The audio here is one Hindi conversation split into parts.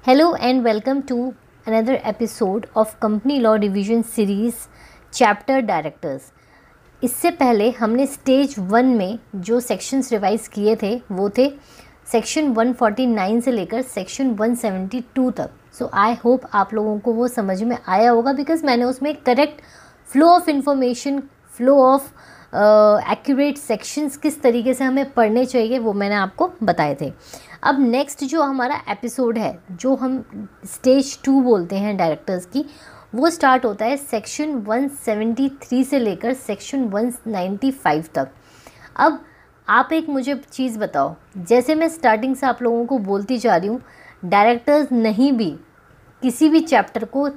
Hello and welcome to another episode of Company Law Revision Series Chapter Directors। इससे पहले हमने स्टेज 1 में जो सेक्शंस रिवाइज किए थे वो थे सेक्शन 149 से लेकर सेक्शन 172 तक। सो आई होप आप लोगों को वो समझ में आया होगा, बिकॉज मैंने उसमें correct flow of information, flow of accurate sections किस तरीके से हमें पढ़ने चाहिए वो मैंने आपको बताए थे। अब नेक्स्ट जो हमारा एपिसोड है, जो हम स्टेज 2 बोलते हैं डायरेक्टर्स की, वो स्टार्ट होता है सेक्शन 173 से लेकर सेक्शन 195 तक। अब आप एक मुझे चीज़ बताओ, जैसे मैं स्टार्टिंग से आप लोगों को बोलती जा रही हूँ, डायरेक्टर्स नहीं भी किसी भी चैप्टर को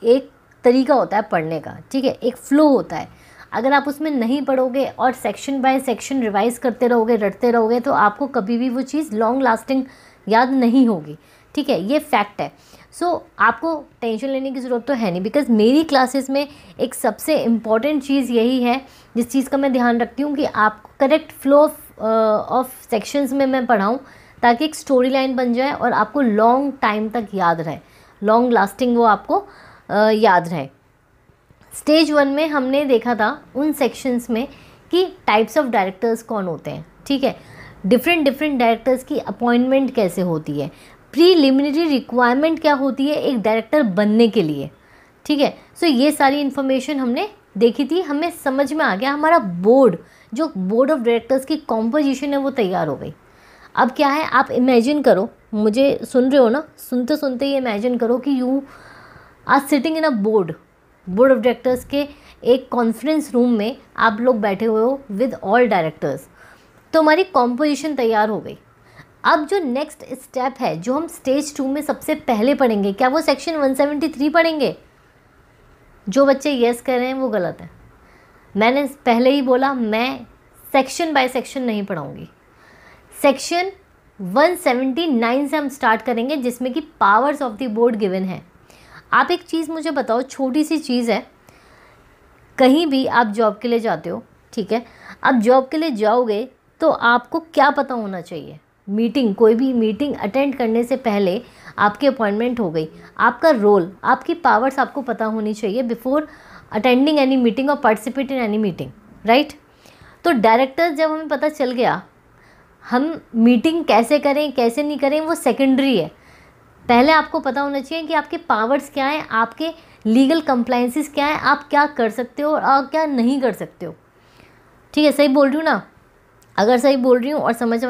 एक तरीका होता है पढ़ने का, ठीक है, एक फ़्लो होता है। अगर आप उसमें नहीं पढ़ोगे और सेक्शन बाय सेक्शन रिवाइज करते रहोगे, रटते रहोगे, तो आपको कभी भी वो चीज़ लॉन्ग लास्टिंग याद नहीं होगी, ठीक है, ये फैक्ट है। सो आपको टेंशन लेने की ज़रूरत तो है नहीं, बिकॉज़ मेरी क्लासेस में एक सबसे इम्पॉर्टेंट चीज़ यही है, जिस चीज़ का मैं ध्यान रखती हूँ कि आपको करेक्ट फ्लो ऑफ सेक्शंस में मैं पढ़ाऊँ, ताकि एक स्टोरी लाइन बन जाए और आपको लॉन्ग टाइम तक याद रहे, लॉन्ग लास्टिंग वो आपको याद रहे। स्टेज 1 में हमने देखा था उन सेक्शंस में कि टाइप्स ऑफ डायरेक्टर्स कौन होते हैं, ठीक है, डिफरेंट डायरेक्टर्स की अपॉइंटमेंट कैसे होती है, प्रीलिमिनरी रिक्वायरमेंट क्या होती है एक डायरेक्टर बनने के लिए, ठीक है। सो ये सारी इन्फॉर्मेशन हमने देखी थी, हमें समझ में आ गया, हमारा बोर्ड, जो बोर्ड ऑफ डायरेक्टर्स की कॉम्पोजिशन है वो तैयार हो गई। अब क्या है, आप इमेजिन करो, मुझे सुन रहे हो ना, सुनते सुनते ही इमेजिन करो कि you are sitting in a board of directors के एक कॉन्फ्रेंस रूम में आप लोग बैठे हुए हो विद ऑल डायरेक्टर्स। तो हमारी कॉम्पोजिशन तैयार हो गई। अब जो नेक्स्ट स्टेप है, जो हम स्टेज 2 में सबसे पहले पढ़ेंगे, क्या वो सेक्शन 173 पढ़ेंगे? जो बच्चे यस कर रहे हैं वो गलत है। मैंने पहले ही बोला, मैं सेक्शन बाय सेक्शन नहीं पढ़ाऊँगी। सेक्शन 179 से हम स्टार्ट करेंगे, जिसमें कि powers of the board given है। आप एक चीज़ मुझे बताओ, छोटी सी चीज़ है, कहीं भी आप जॉब के लिए जाते हो, ठीक है, अब जॉब के लिए जाओगे तो आपको क्या पता होना चाहिए? मीटिंग, कोई भी मीटिंग अटेंड करने से पहले आपकी अपॉइंटमेंट हो गई, आपका रोल, आपकी पावर्स आपको पता होनी चाहिए बिफोर अटेंडिंग एनी मीटिंग और participate in any meeting, right. तो डायरेक्टर्स जब हमें पता चल गया, हम मीटिंग कैसे करें कैसे नहीं करें वो सेकेंडरी है। पहले आपको पता होना चाहिए कि आपके पावर्स क्या हैं, आपके लीगल कंप्लाइंसेस क्या हैं, आप क्या कर सकते हो और क्या नहीं कर सकते हो, ठीक है। सही बोल रही हूँ ना? अगर सही बोल रही हूँ और समझ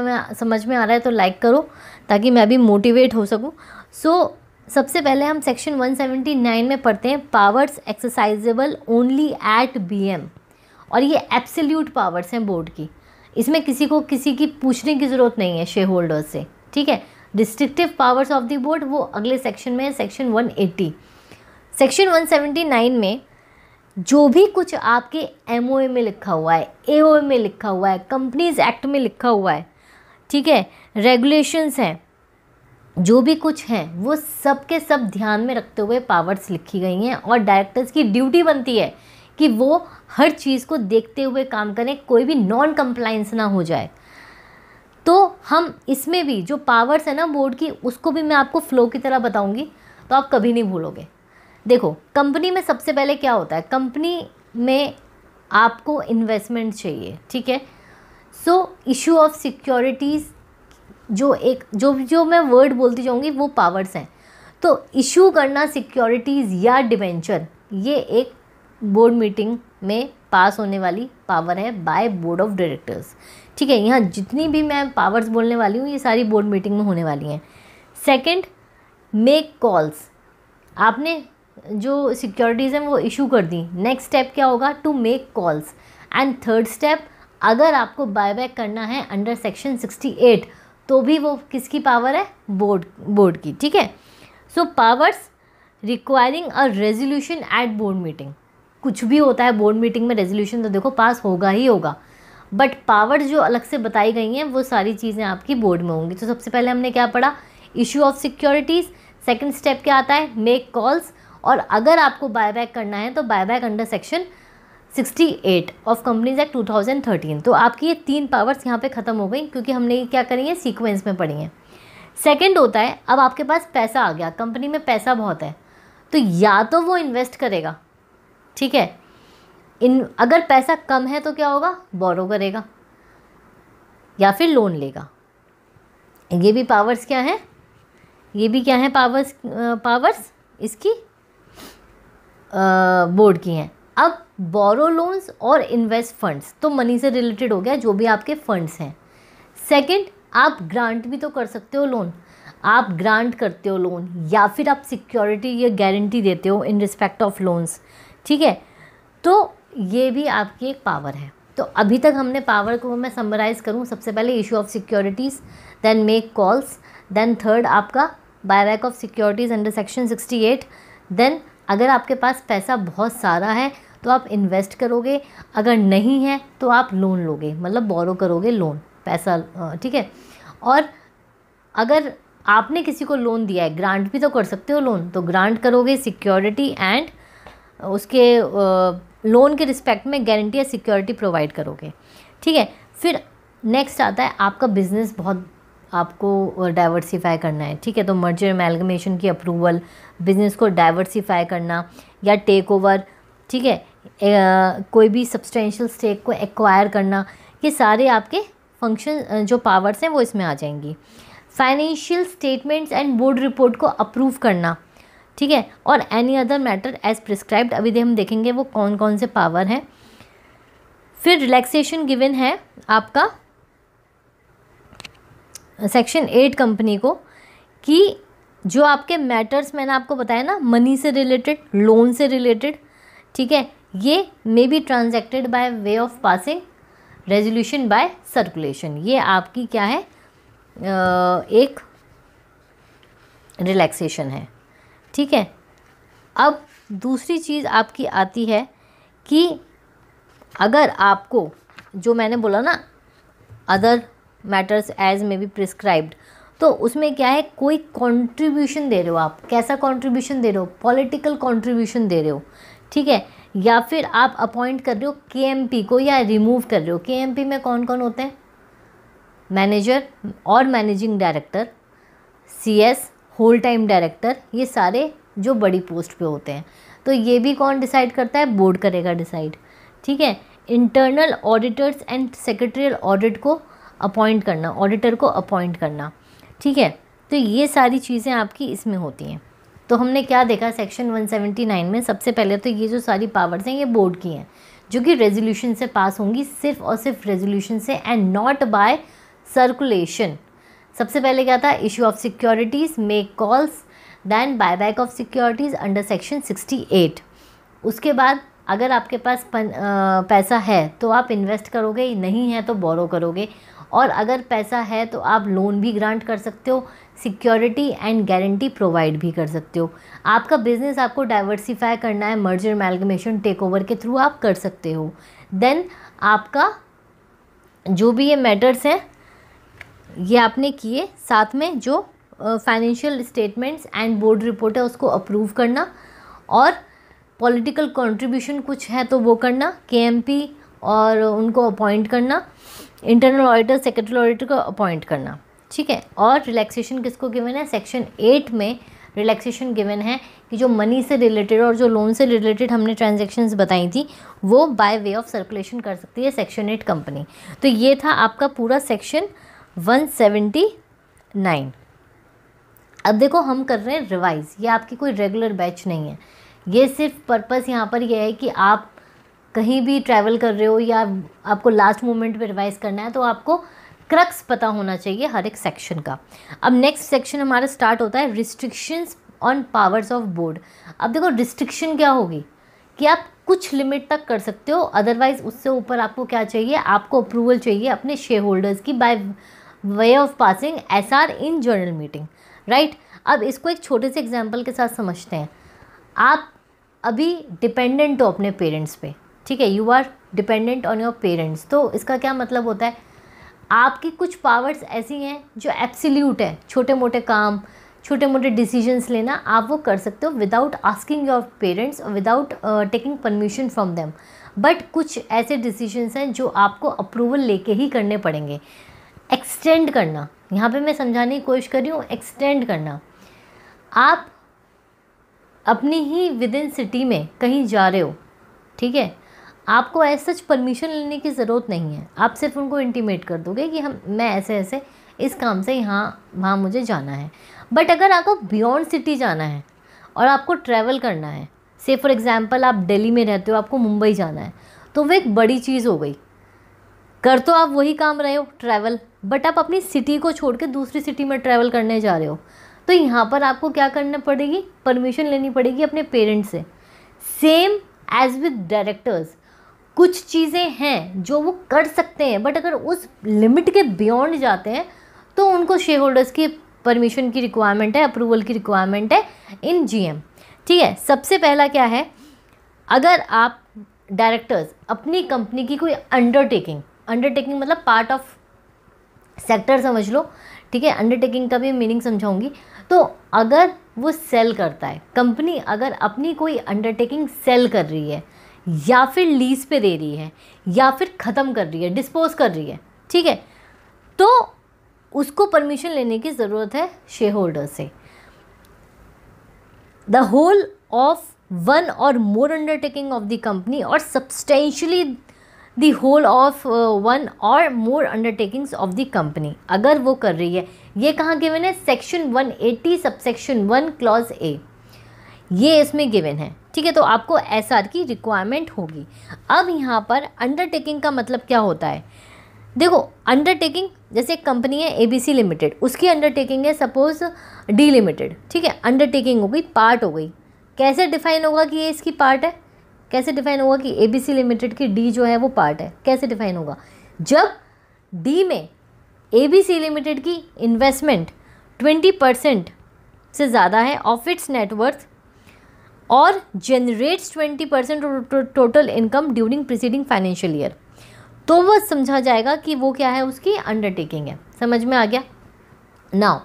में आ रहा है तो लाइक करो, ताकि मैं भी मोटिवेट हो सकूँ। सो सबसे पहले हम सेक्शन 179 में पढ़ते हैं powers exercisable only at BM, और ये एब्सोल्यूट पावर्स हैं बोर्ड की। इसमें किसी को किसी की पूछने की ज़रूरत नहीं है शेयर होल्डर्स से, ठीक है। डिस्ट्रिक्टिव पावर्स ऑफ द बोर्ड वो अगले सेक्शन में है, सेक्शन 180। सेक्शन 179 में जो भी कुछ आपके MOA में लिखा हुआ है, AOA में लिखा हुआ है, कंपनीज एक्ट में लिखा हुआ है, ठीक है, रेगुलेशंस हैं, जो भी कुछ हैं वो सब के सब ध्यान में रखते हुए पावर्स लिखी गई हैं। और डायरेक्टर्स की ड्यूटी बनती है कि वो हर चीज़ को देखते हुए काम करें, कोई भी नॉन कंप्लाइंस ना हो जाए। तो हम इसमें भी जो पावर्स है ना बोर्ड की, उसको भी मैं आपको फ्लो की तरह बताऊंगी, तो आप कभी नहीं भूलोगे। देखो, कंपनी में सबसे पहले क्या होता है, कंपनी में आपको इन्वेस्टमेंट चाहिए, ठीक है। सो इशू ऑफ सिक्योरिटीज़, जो मैं वर्ड बोलती जाऊंगी वो पावर्स हैं। तो इशू करना सिक्योरिटीज़ या डिवेंचर, ये एक बोर्ड मीटिंग में पास होने वाली पावर है बाय बोर्ड ऑफ डायरेक्टर्स, ठीक है। यहाँ जितनी भी मैं पावर्स बोलने वाली हूँ ये सारी बोर्ड मीटिंग में होने वाली हैं। सेकंड, मेक कॉल्स, आपने जो सिक्योरिटीज़ हैं वो इशू कर दी, नेक्स्ट स्टेप क्या होगा, to make calls. And third step, अगर आपको बायबैक करना है अंडर सेक्शन 68, तो भी वो किसकी पावर है, बोर्ड की, ठीक है। So powers requiring a resolution at board meeting, कुछ भी होता है बोर्ड मीटिंग में, रेजोल्यूशन तो देखो पास होगा ही होगा, बट पावर्स जो अलग से बताई गई हैं वो सारी चीज़ें आपकी बोर्ड में होंगी। तो सबसे पहले हमने क्या पढ़ा, issue of securities, second step क्या आता है, मेक कॉल्स, और अगर आपको बायबैक करना है तो buyback under section 68 of companies act 2013। तो आपकी ये 3 पावर्स यहाँ पे ख़त्म हो गई, क्योंकि हमने ये क्या करी है, सीक्वेंस में पढ़ी हैं। सेकंड होता है, अब आपके पास पैसा आ गया, कंपनी में पैसा बहुत है, तो या तो वो इन्वेस्ट करेगा, ठीक है, अगर पैसा कम है तो क्या होगा, बोरो करेगा या फिर लोन लेगा। ये भी पावर्स क्या है, ये भी क्या है, पावर्स इसकी बोर्ड की हैं। अब बोरो लोन्स और इन्वेस्ट फंड्स तो मनी से रिलेटेड हो गया, जो भी आपके फंड्स हैं। सेकंड, आप ग्रांट भी तो कर सकते हो लोन, आप ग्रांट करते हो लोन, या फिर आप सिक्योरिटी या गारंटी देते हो इन रिस्पेक्ट ऑफ लोन्स, ठीक है, तो ये भी आपकी एक पावर है। तो अभी तक हमने पावर को मैं समराइज़ करूँ, सबसे पहले issue of securities, then make calls, then third आपका buyback of securities under section 68, then अगर आपके पास पैसा बहुत सारा है तो आप इन्वेस्ट करोगे, अगर नहीं है तो आप लोन लोगे, मतलब बोरो करोगे लोन पैसा, ठीक है। और अगर आपने किसी को लोन दिया है, ग्रांट भी तो कर सकते हो लोन, तो ग्रांट करोगे, सिक्योरिटी एंड उसके लोन के रिस्पेक्ट में गारंटी या सिक्योरिटी प्रोवाइड करोगे, ठीक है। फिर नेक्स्ट आता है आपका बिजनेस बहुत आपको डाइवर्सिफाई करना है, ठीक है, तो मर्जर एमैल्गमेशन की अप्रूवल, बिज़नेस को डाइवर्सिफाई करना या टेक ओवर, ठीक है, कोई भी सब्सटेंशियल स्टेक को एक्वायर करना, ये सारे आपके फंक्शन जो पावर्स हैं वो इसमें आ जाएंगी। Financial statements and board report को अप्रूव करना, ठीक है, और any other matter as prescribed, अभी हम देखेंगे वो कौन कौन से पावर हैं। फिर रिलैक्सेशन गिवन है आपका सेक्शन 8 कंपनी को, कि जो आपके मैटर्स मैंने आपको बताया ना, मनी से रिलेटेड, लोन से रिलेटेड, ठीक है, ये may be transacted bye way of passing, resolution by circulation, ये आपकी क्या है, एक रिलैक्सेशन है, ठीक है। अब दूसरी चीज़ आपकी आती है कि अगर आपको, जो मैंने बोला ना, other matters as may be prescribed, तो उसमें क्या है, कोई कंट्रीब्यूशन दे रहे हो आप, कैसा कंट्रीब्यूशन दे रहे हो, पॉलिटिकल कंट्रीब्यूशन दे रहे हो, ठीक है, या फिर आप अपॉइंट कर रहे हो केएमपी को या रिमूव कर रहे हो। केएमपी में कौन कौन होते हैं, मैनेजर और managing director, CS, whole time director, ये सारे जो बड़ी पोस्ट पे होते हैं, तो ये भी कौन डिसाइड करता है, बोर्ड करेगा डिसाइड, ठीक है। Internal auditors and secretarial audit को अपॉइंट करना, ऑडिटर को अपॉइंट करना, ठीक है, तो ये सारी चीज़ें आपकी इसमें होती हैं। तो हमने क्या देखा सेक्शन 179 में, सबसे पहले तो ये जो सारी पावर्स हैं ये बोर्ड की हैं, जो कि रेजोल्यूशन से पास होंगी, सिर्फ और सिर्फ रेजोल्यूशन से, एंड नॉट बाय सर्कुलेशन। सबसे पहले क्या था, issue of securities, make calls, then buyback of securities under section 68। उसके बाद अगर आपके पास पैसा है तो आप इन्वेस्ट करोगे, नहीं है तो बोरो करोगे, और अगर पैसा है तो आप लोन भी ग्रांट कर सकते हो, सिक्योरिटी एंड गारंटी प्रोवाइड भी कर सकते हो। आपका बिजनेस आपको डाइवर्सिफाई करना है, मर्जर एमैल्गमेशन, टेक ओवर के थ्रू आप कर सकते हो। देन आपका जो भी ये मैटर्स हैं ये आपने किए, साथ में जो financial statements and board report है उसको अप्रूव करना, और पॉलिटिकल कंट्रीब्यूशन कुछ है तो वो करना, केएमपी और उनको अपॉइंट करना, इंटरनल ऑडिटर, सेक्रेटरी ऑडिटर को अपॉइंट करना, ठीक है। और रिलैक्सेशन किसको गिवन है, सेक्शन 8 में रिलैक्सेशन गिवन है कि जो मनी से रिलेटेड और जो लोन से रिलेटेड हमने ट्रांजैक्शंस बताई थी वो बाय वे ऑफ सर्कुलेशन कर सकती है सेक्शन 8 कंपनी। तो ये था आपका पूरा सेक्शन 179। अब देखो हम कर रहे हैं रिवाइज, ये आपकी कोई रेगुलर बैच नहीं है, ये सिर्फ पर्पस यहाँ पर यह है कि आप कहीं भी ट्रैवल कर रहे हो या आपको लास्ट मोमेंट पे रिवाइज करना है तो आपको क्रक्स पता होना चाहिए हर एक सेक्शन का। अब नेक्स्ट सेक्शन हमारा स्टार्ट होता है restrictions on powers of board. अब देखो रिस्ट्रिक्शन क्या होगी कि आप कुछ लिमिट तक कर सकते हो, अदरवाइज उससे ऊपर आपको क्या चाहिए, आपको अप्रूवल चाहिए अपने शेयर होल्डर्स की bye way of passing SR in general meeting, right. अब इसको एक छोटे से एग्जाम्पल के साथ समझते हैं। आप अभी डिपेंडेंट हो अपने पेरेंट्स पे, ठीक है, you are dependent on your parents. तो इसका क्या मतलब होता है, आपकी कुछ पावर्स ऐसी हैं जो एब्सोल्यूट है, छोटे मोटे काम, छोटे मोटे डिसीजंस लेना आप वो कर सकते हो विदाउट आस्किंग योर पेरेंट्स और without taking permission from them. But कुछ ऐसे डिसीजंस हैं जो आपको अप्रूवल लेके ही करने पड़ेंगे। एक्सटेंड करना, यहाँ पे मैं समझाने की कोशिश कर रही हूँ एक्सटेंड करना। आप अपनी ही विद इन सिटी में कहीं जा रहे हो, ठीक है, आपको ऐसा सच परमिशन लेने की ज़रूरत नहीं है। आप सिर्फ उनको इंटीमेट कर दोगे कि मैं ऐसे ऐसे इस काम से यहाँ वहाँ मुझे जाना है। बट अगर आपको बियॉन्ड सिटी जाना है और आपको ट्रैवल करना है, से फॉर एग्ज़ाम्पल आप दिल्ली में रहते हो, आपको मुंबई जाना है, तो वो एक बड़ी चीज़ हो गई। कर तो आप वही काम रहे हो, ट्रैवल, बट आप अपनी सिटी को छोड़ के दूसरी सिटी में ट्रैवल करने जा रहे हो, तो यहाँ पर आपको क्या करना पड़ेगी, परमिशन लेनी पड़ेगी अपने पेरेंट्स से। सेम एज विद डायरेक्टर्स, कुछ चीज़ें हैं जो वो कर सकते हैं, बट अगर उस लिमिट के बियॉन्ड जाते हैं तो उनको शेयर होल्डर्स की परमिशन की रिक्वायरमेंट है, अप्रूवल की रिक्वायरमेंट है इन जीएम। ठीक है, सबसे पहला क्या है, अगर आप डायरेक्टर्स अपनी कंपनी की कोई अंडरटेकिंग मतलब पार्ट ऑफ सेक्टर समझ लो, ठीक है, अंडरटेकिंग का भी मीनिंग समझाऊंगी। तो अगर वो सेल करता है, कंपनी अगर अपनी कोई अंडरटेकिंग सेल कर रही है या फिर लीज पे दे रही है या फिर ख़त्म कर रही है, डिस्पोज कर रही है, ठीक है, तो उसको परमिशन लेने की ज़रूरत है शेयर होल्डर से। The whole of one or more undertaking of the company or substantially the whole of one or more undertakings of the company, अगर वो कर रही है। ये कहाँ गिवन है, सेक्शन 180 सबसेक्शन 1 क्लॉज ए, ये इसमें गिवन है। ठीक है, तो आपको एसआर की रिक्वायरमेंट होगी। अब यहाँ पर अंडरटेकिंग का मतलब क्या होता है, देखो अंडरटेकिंग जैसे एक कंपनी है एबीसी लिमिटेड, उसकी अंडरटेकिंग है सपोज डी लिमिटेड, ठीक है, अंडरटेकिंग हो गई, पार्ट हो गई। कैसे डिफाइन होगा कि ये इसकी पार्ट है, कैसे डिफाइन होगा कि एबीसी लिमिटेड की डी जो है वो पार्ट है, कैसे डिफाइन होगा, जब डी में एबीसी लिमिटेड की इन्वेस्टमेंट 20% से ज़्यादा है ऑफ इट्स नेटवर्थ और generates 20% total income during preceding financial year, तो वो समझा जाएगा कि वो क्या है, उसकी अंडरटेकिंग है। समझ में आ गया। नाउ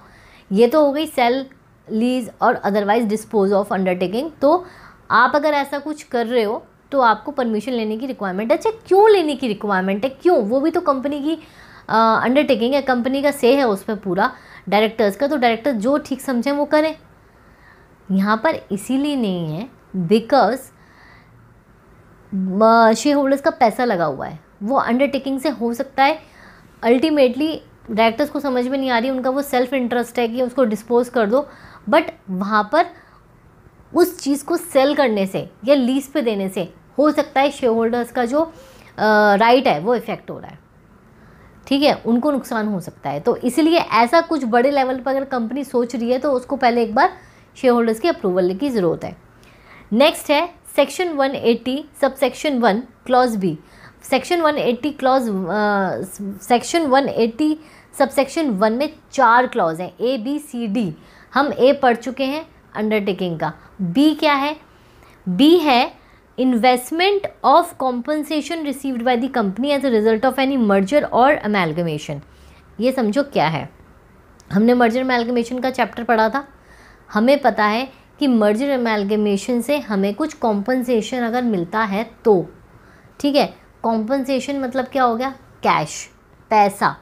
ये तो हो गई सेल, लीज और अदरवाइज डिस्पोज ऑफ अंडरटेकिंग। तो आप अगर ऐसा कुछ कर रहे हो तो आपको परमिशन लेने की रिक्वायरमेंट है। अच्छा, क्यों लेने की रिक्वायरमेंट है, क्यों, वो भी तो कंपनी की अंडरटेकिंग है, कंपनी का से है उस पर पूरा डायरेक्टर्स का, तो डायरेक्टर जो ठीक समझें वो करें। यहाँ पर इसीलिए नहीं है बिकॉज शेयर होल्डर्स का पैसा लगा हुआ है, वो अंडरटेकिंग से हो सकता है अल्टीमेटली डायरेक्टर्स को समझ में नहीं आ रही, उनका वो सेल्फ इंटरेस्ट है कि उसको डिस्पोज कर दो, बट वहाँ पर उस चीज़ को सेल करने से या लीज पे देने से हो सकता है शेयर होल्डर्स का जो राइट है वो इफेक्ट हो रहा है, ठीक है, उनको नुकसान हो सकता है। तो इसलिए ऐसा कुछ बड़े लेवल पर अगर कंपनी सोच रही है तो उसको पहले एक बार शेयर होल्डर्स की अप्रूवल की ज़रूरत है। नेक्स्ट है section 180 subsection 1 clause B. Section 180 subsection 1 में 4 क्लॉज हैं, ए बी सी डी। हम ए पढ़ चुके हैं अंडरटेकिंग का। बी क्या है, बी है investment of compensation received by the company as a result of any merger or amalgamation. ये समझो क्या है, हमने मर्जर अमेलगमेशन का चैप्टर पढ़ा था, हमें पता है कि मर्जर अमेलगमेशन से हमें कुछ कॉम्पनसेशन अगर मिलता है तो, ठीक है, कॉम्पनसेशन मतलब क्या हो गया, कैश, पैसा।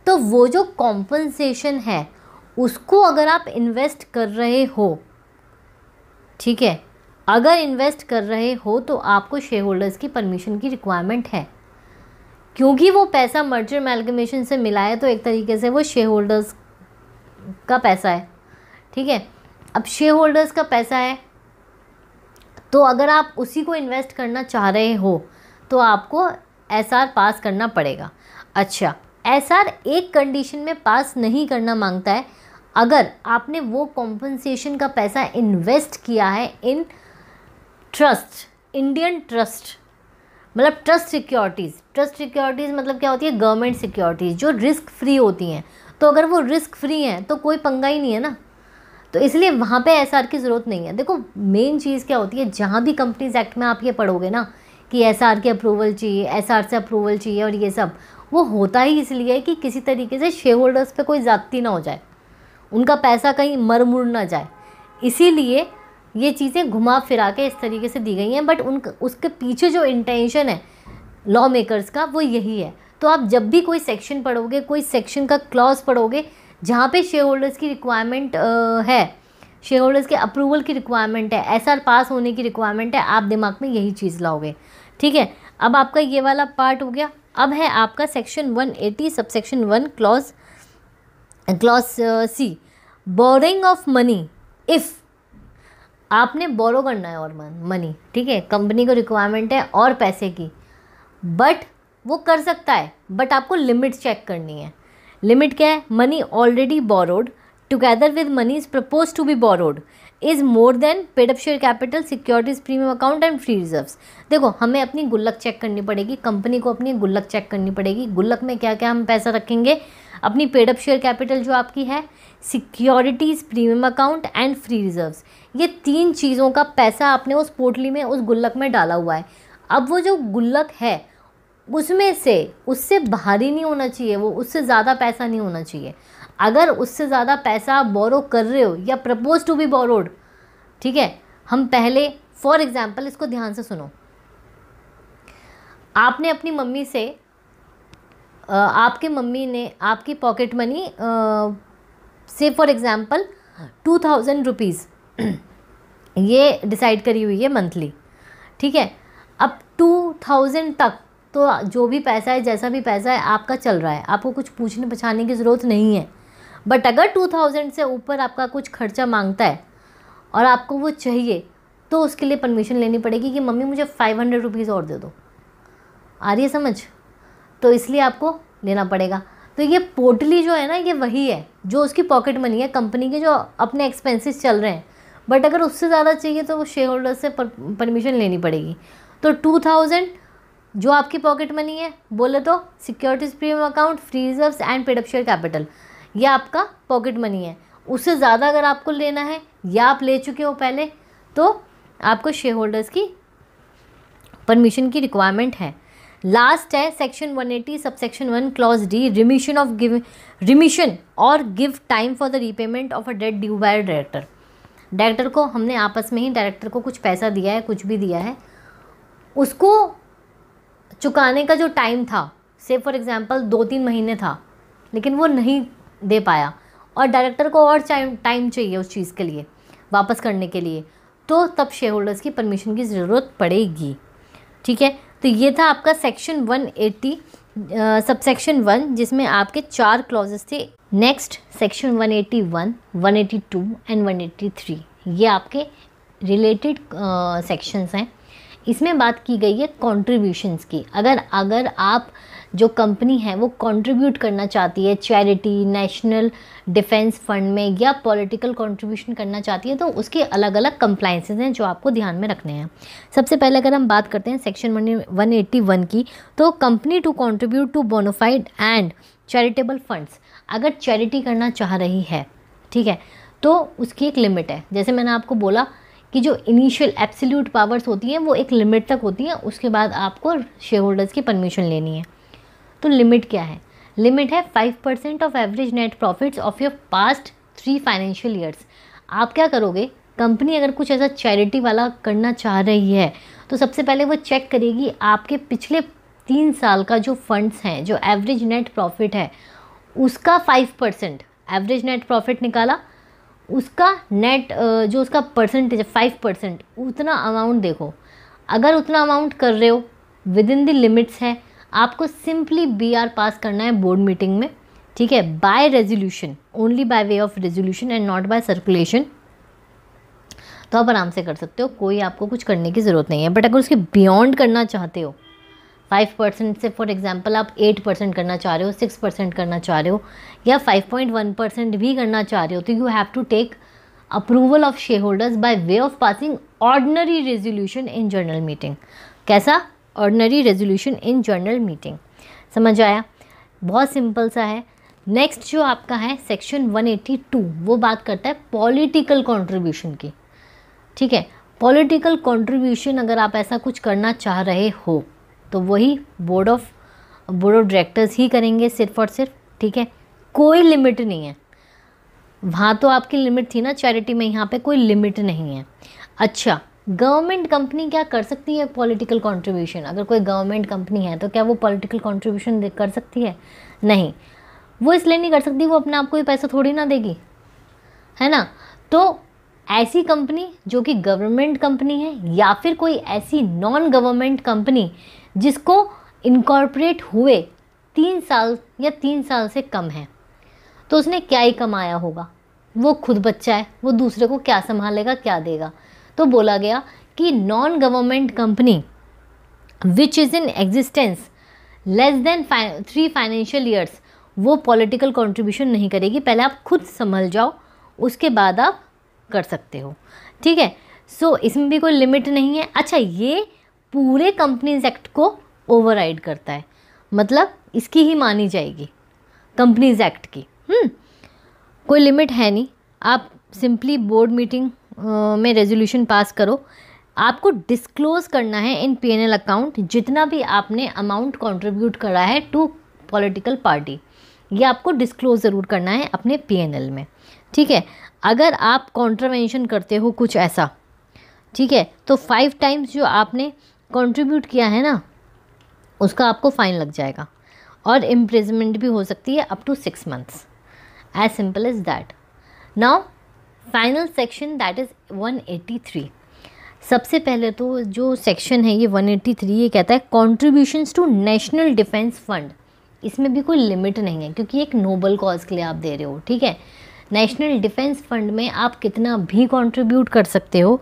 तो वो जो कॉम्पनसेशन है उसको अगर आप इन्वेस्ट कर रहे हो, ठीक है, अगर इन्वेस्ट कर रहे हो तो आपको शेयर होल्डर्स की परमिशन की रिक्वायरमेंट है, क्योंकि वो पैसा मर्जर अमेलगमेशन से मिला है, तो एक तरीके से वो शेयर होल्डर्स का पैसा है, ठीक है। अब शेयर होल्डर्स का पैसा है तो अगर आप उसी को इन्वेस्ट करना चाह रहे हो तो आपको एसआर पास करना पड़ेगा। अच्छा, एसआर एक कंडीशन में पास नहीं करना मांगता है, अगर आपने वो कॉम्पनसेशन का पैसा इन्वेस्ट किया है इन ट्रस्ट, इंडियन ट्रस्ट, मतलब ट्रस्ट सिक्योरिटीज़। ट्रस्ट सिक्योरिटीज़ मतलब क्या होती है, गवर्नमेंट सिक्योरिटीज़ जो रिस्क फ्री होती हैं। तो अगर वो रिस्क फ्री हैं तो कोई पंगा ही नहीं है ना, तो इसलिए वहाँ पे एसआर की ज़रूरत नहीं है। देखो मेन चीज़ क्या होती है, जहाँ भी कंपनीज एक्ट में आप ये पढ़ोगे ना कि एसआर की अप्रूवल चाहिए, एसआर से अप्रूवल चाहिए, और ये सब वो होता ही इसलिए है कि किसी तरीके से शेयर होल्डर्स पे कोई ज़्यादती ना हो जाए, उनका पैसा कहीं मर मुड़ ना जाए, इसीलिए ये चीज़ें घुमा फिरा के इस तरीके से दी गई हैं। बट उसके पीछे जो इंटेंशन है लॉ मेकर्स का वो यही है तो आप जब भी कोई सेक्शन पढ़ोगे, कोई सेक्शन का क्लॉज पढ़ोगे जहाँ पे शेयर होल्डर्स की रिक्वायरमेंट है, शेयर होल्डर्स के अप्रूवल की रिक्वायरमेंट है, एसआर पास होने की रिक्वायरमेंट है, आप दिमाग में यही चीज़ लाओगे। ठीक है, अब आपका ये वाला पार्ट हो गया। अब है आपका section 180 subsection 1 clause C, borrowing of money if आपने बोरो करना है और मनी, ठीक है, कंपनी को रिक्वायरमेंट है और पैसे की, बट वो कर सकता है, बट आपको लिमिट चेक करनी है। लिमिट क्या है? Money already borrowed together with money is propose to be borrowed is more than paid up share capital, securities premium account and free reserves. देखो, हमें अपनी गुल्लक चेक करनी पड़ेगी, कंपनी को अपनी गुल्लक चेक करनी पड़ेगी। गुल्लक में क्या क्या हम पैसा रखेंगे? अपनी पेड अप शेयर कैपिटल जो आपकी है, securities premium account and free reserves, ये 3 चीज़ों का पैसा आपने उस पोटली में, उस गुल्लक में डाला हुआ है। अब वो जो गुल्लक है उसमें से, उससे भारी नहीं होना चाहिए, वो उससे ज़्यादा पैसा नहीं होना चाहिए। अगर उससे ज़्यादा पैसा आप बोरो कर रहे हो या प्रपोज टू बी बोरोड, ठीक है, हम पहले फॉर एग्जांपल इसको ध्यान से सुनो। आपने अपनी मम्मी से, आपके मम्मी ने आपकी पॉकेट मनी से फॉर एग्जांपल 2000 रुपीज़ ये डिसाइड करी हुई है मंथली, ठीक है। अब 2000 तक तो जो भी पैसा है, जैसा भी पैसा है आपका चल रहा है, आपको कुछ पूछने पछाने की ज़रूरत नहीं है। बट अगर 2000 से ऊपर आपका कुछ खर्चा मांगता है और आपको वो चाहिए, तो उसके लिए परमिशन लेनी पड़ेगी कि मम्मी मुझे 500 रुपीज़ और दे दो। आ रही है समझ? तो इसलिए आपको लेना पड़ेगा। तो ये पोटली जो है ना, ये वही है जो उसकी पॉकेट मनी है, कंपनी के जो अपने एक्सपेंसेस चल रहे हैं। बट अगर उससे ज़्यादा चाहिए तो वो शेयर होल्डर से परमिशन लेनी पड़ेगी। तो 2000 जो आपकी पॉकेट मनी है, बोले तो securities premium account, free reserves and paid up share capital, ये आपका पॉकेट मनी है। उससे ज़्यादा अगर आपको लेना है या आप ले चुके हो पहले, तो आपको शेयर होल्डर्स की परमिशन की रिक्वायरमेंट है। लास्ट है section 180 subsection 1 clause D, remission और give time for the repayment of a debt due by director. Director को हमने आपस में ही, डायरेक्टर को कुछ पैसा दिया है, कुछ भी दिया है, उसको चुकाने का जो टाइम था, से फॉर एग्जांपल 2-3 महीने था, लेकिन वो नहीं दे पाया और डायरेक्टर को और टाइम चाहिए उस चीज़ के लिए, वापस करने के लिए, तो तब शेयर होल्डर्स की परमिशन की ज़रूरत पड़ेगी। ठीक है, तो ये था आपका सेक्शन 180 सबसेक्शन 1, जिसमें आपके 4 क्लॉजेस थे। नेक्स्ट सेक्शन 181, 182 एंड 183, ये आपके रिलेटेड सेक्शंस हैं। इसमें बात की गई है कंट्रीब्यूशंस की। अगर आप जो कंपनी है वो कंट्रीब्यूट करना चाहती है चैरिटी, नेशनल डिफेंस फंड में या पॉलिटिकल कंट्रीब्यूशन करना चाहती है, तो उसके अलग अलग कंप्लायंसेस हैं जो आपको ध्यान में रखने हैं। सबसे पहले अगर हम बात करते हैं सेक्शन 181 की, तो company to contribute to bona fide and charitable funds, अगर चैरिटी करना चाह रही है, ठीक है, तो उसकी एक लिमिट है। जैसे मैंने आपको बोला कि जो इनिशियल एब्सोल्यूट पावर्स होती हैं वो एक लिमिट तक होती हैं, उसके बाद आपको शेयर होल्डर्स की परमिशन लेनी है। तो लिमिट क्या है? लिमिट है 5% of average net profits of your past 3 financial years. आप क्या करोगे? कंपनी अगर कुछ ऐसा चैरिटी वाला करना चाह रही है, तो सबसे पहले वो चेक करेगी आपके पिछले 3 साल का जो फंड्स हैं, जो एवरेज नेट प्रॉफिट है उसका 5%, एवरेज नेट प्रॉफिट निकाला, उसका नेट जो उसका परसेंटेज है 5%, उतना अमाउंट देखो। अगर उतना अमाउंट कर रहे हो, विद इन द लिमिट्स है, आपको सिंपली BR पास करना है बोर्ड मीटिंग में, ठीक है, by resolution, only by way of resolution and not by circulation. तो आप आराम से कर सकते हो, कोई आपको कुछ करने की ज़रूरत नहीं है। बट अगर उसके बियॉन्ड करना चाहते हो, 5% से फॉर एग्जांपल आप 8% करना चाह रहे हो, 6% करना चाह रहे हो, या 5.1% भी करना चाह रहे हो, तो you have to take approval of share holders by way of passing ordinary resolution in general meeting. कैसा? Ordinary resolution in general meeting. समझ आया? बहुत सिंपल सा है। नेक्स्ट जो आपका है सेक्शन 182, वो बात करता है पॉलिटिकल कंट्रीब्यूशन की। ठीक है, पॉलिटिकल कंट्रीब्यूशन अगर आप ऐसा कुछ करना चाह रहे हो, तो वही बोर्ड ऑफ डायरेक्टर्स ही करेंगे सिर्फ और सिर्फ। ठीक है, कोई लिमिट नहीं है। वहाँ तो आपकी लिमिट थी ना चैरिटी में, यहाँ पे कोई लिमिट नहीं है। अच्छा, गवर्नमेंट कंपनी क्या कर सकती है पॉलिटिकल कंट्रीब्यूशन? अगर कोई गवर्नमेंट कंपनी है तो क्या वो पॉलिटिकल कंट्रीब्यूशन कर सकती है? नहीं, वो इसलिए नहीं कर सकती, वो अपने आप को ही पैसा थोड़ी ना देगी, है ना। तो ऐसी कंपनी जो कि गवर्नमेंट कंपनी है या फिर कोई ऐसी नॉन गवर्नमेंट कंपनी जिसको इनकॉर्पोरेट हुए 3 साल या 3 साल से कम है, तो उसने क्या ही कमाया होगा, वो खुद बच्चा है, वो दूसरे को क्या संभालेगा, क्या देगा। तो बोला गया कि non government company which is in existence less than 3 financial years, वो पॉलिटिकल कंट्रीब्यूशन नहीं करेगी। पहले आप खुद संभल जाओ, उसके बाद आप कर सकते हो, ठीक है। सो इसमें भी कोई लिमिट नहीं है। अच्छा, ये पूरे कंपनीज एक्ट को ओवरराइड करता है, मतलब इसकी ही मानी जाएगी कंपनीज एक्ट की। कोई लिमिट है नहीं। आप सिंपली बोर्ड मीटिंग में रेजोल्यूशन पास करो, आपको डिस्क्लोज करना है इन पीएनएल अकाउंट जितना भी आपने अमाउंट कंट्रीब्यूट करा है टू पॉलिटिकल पार्टी, ये आपको डिस्क्लोज ज़रूर करना है अपने पीएनएल में, ठीक है। अगर आप कॉन्ट्रावेंशन करते हो कुछ ऐसा, ठीक है, तो 5 टाइम्स जो आपने कंट्रीब्यूट किया है ना, उसका आपको फाइन लग जाएगा और इम्प्रिजमेंट भी हो सकती है up to 6 months, as simple as that. Now final section that is 183। सबसे पहले तो जो सेक्शन है ये 183, ये कहता है contributions to national defence fund. इसमें भी कोई लिमिट नहीं है क्योंकि एक नोबल कॉज के लिए आप दे रहे हो, ठीक है। नेशनल डिफेंस फंड में आप कितना भी कंट्रीब्यूट कर सकते हो,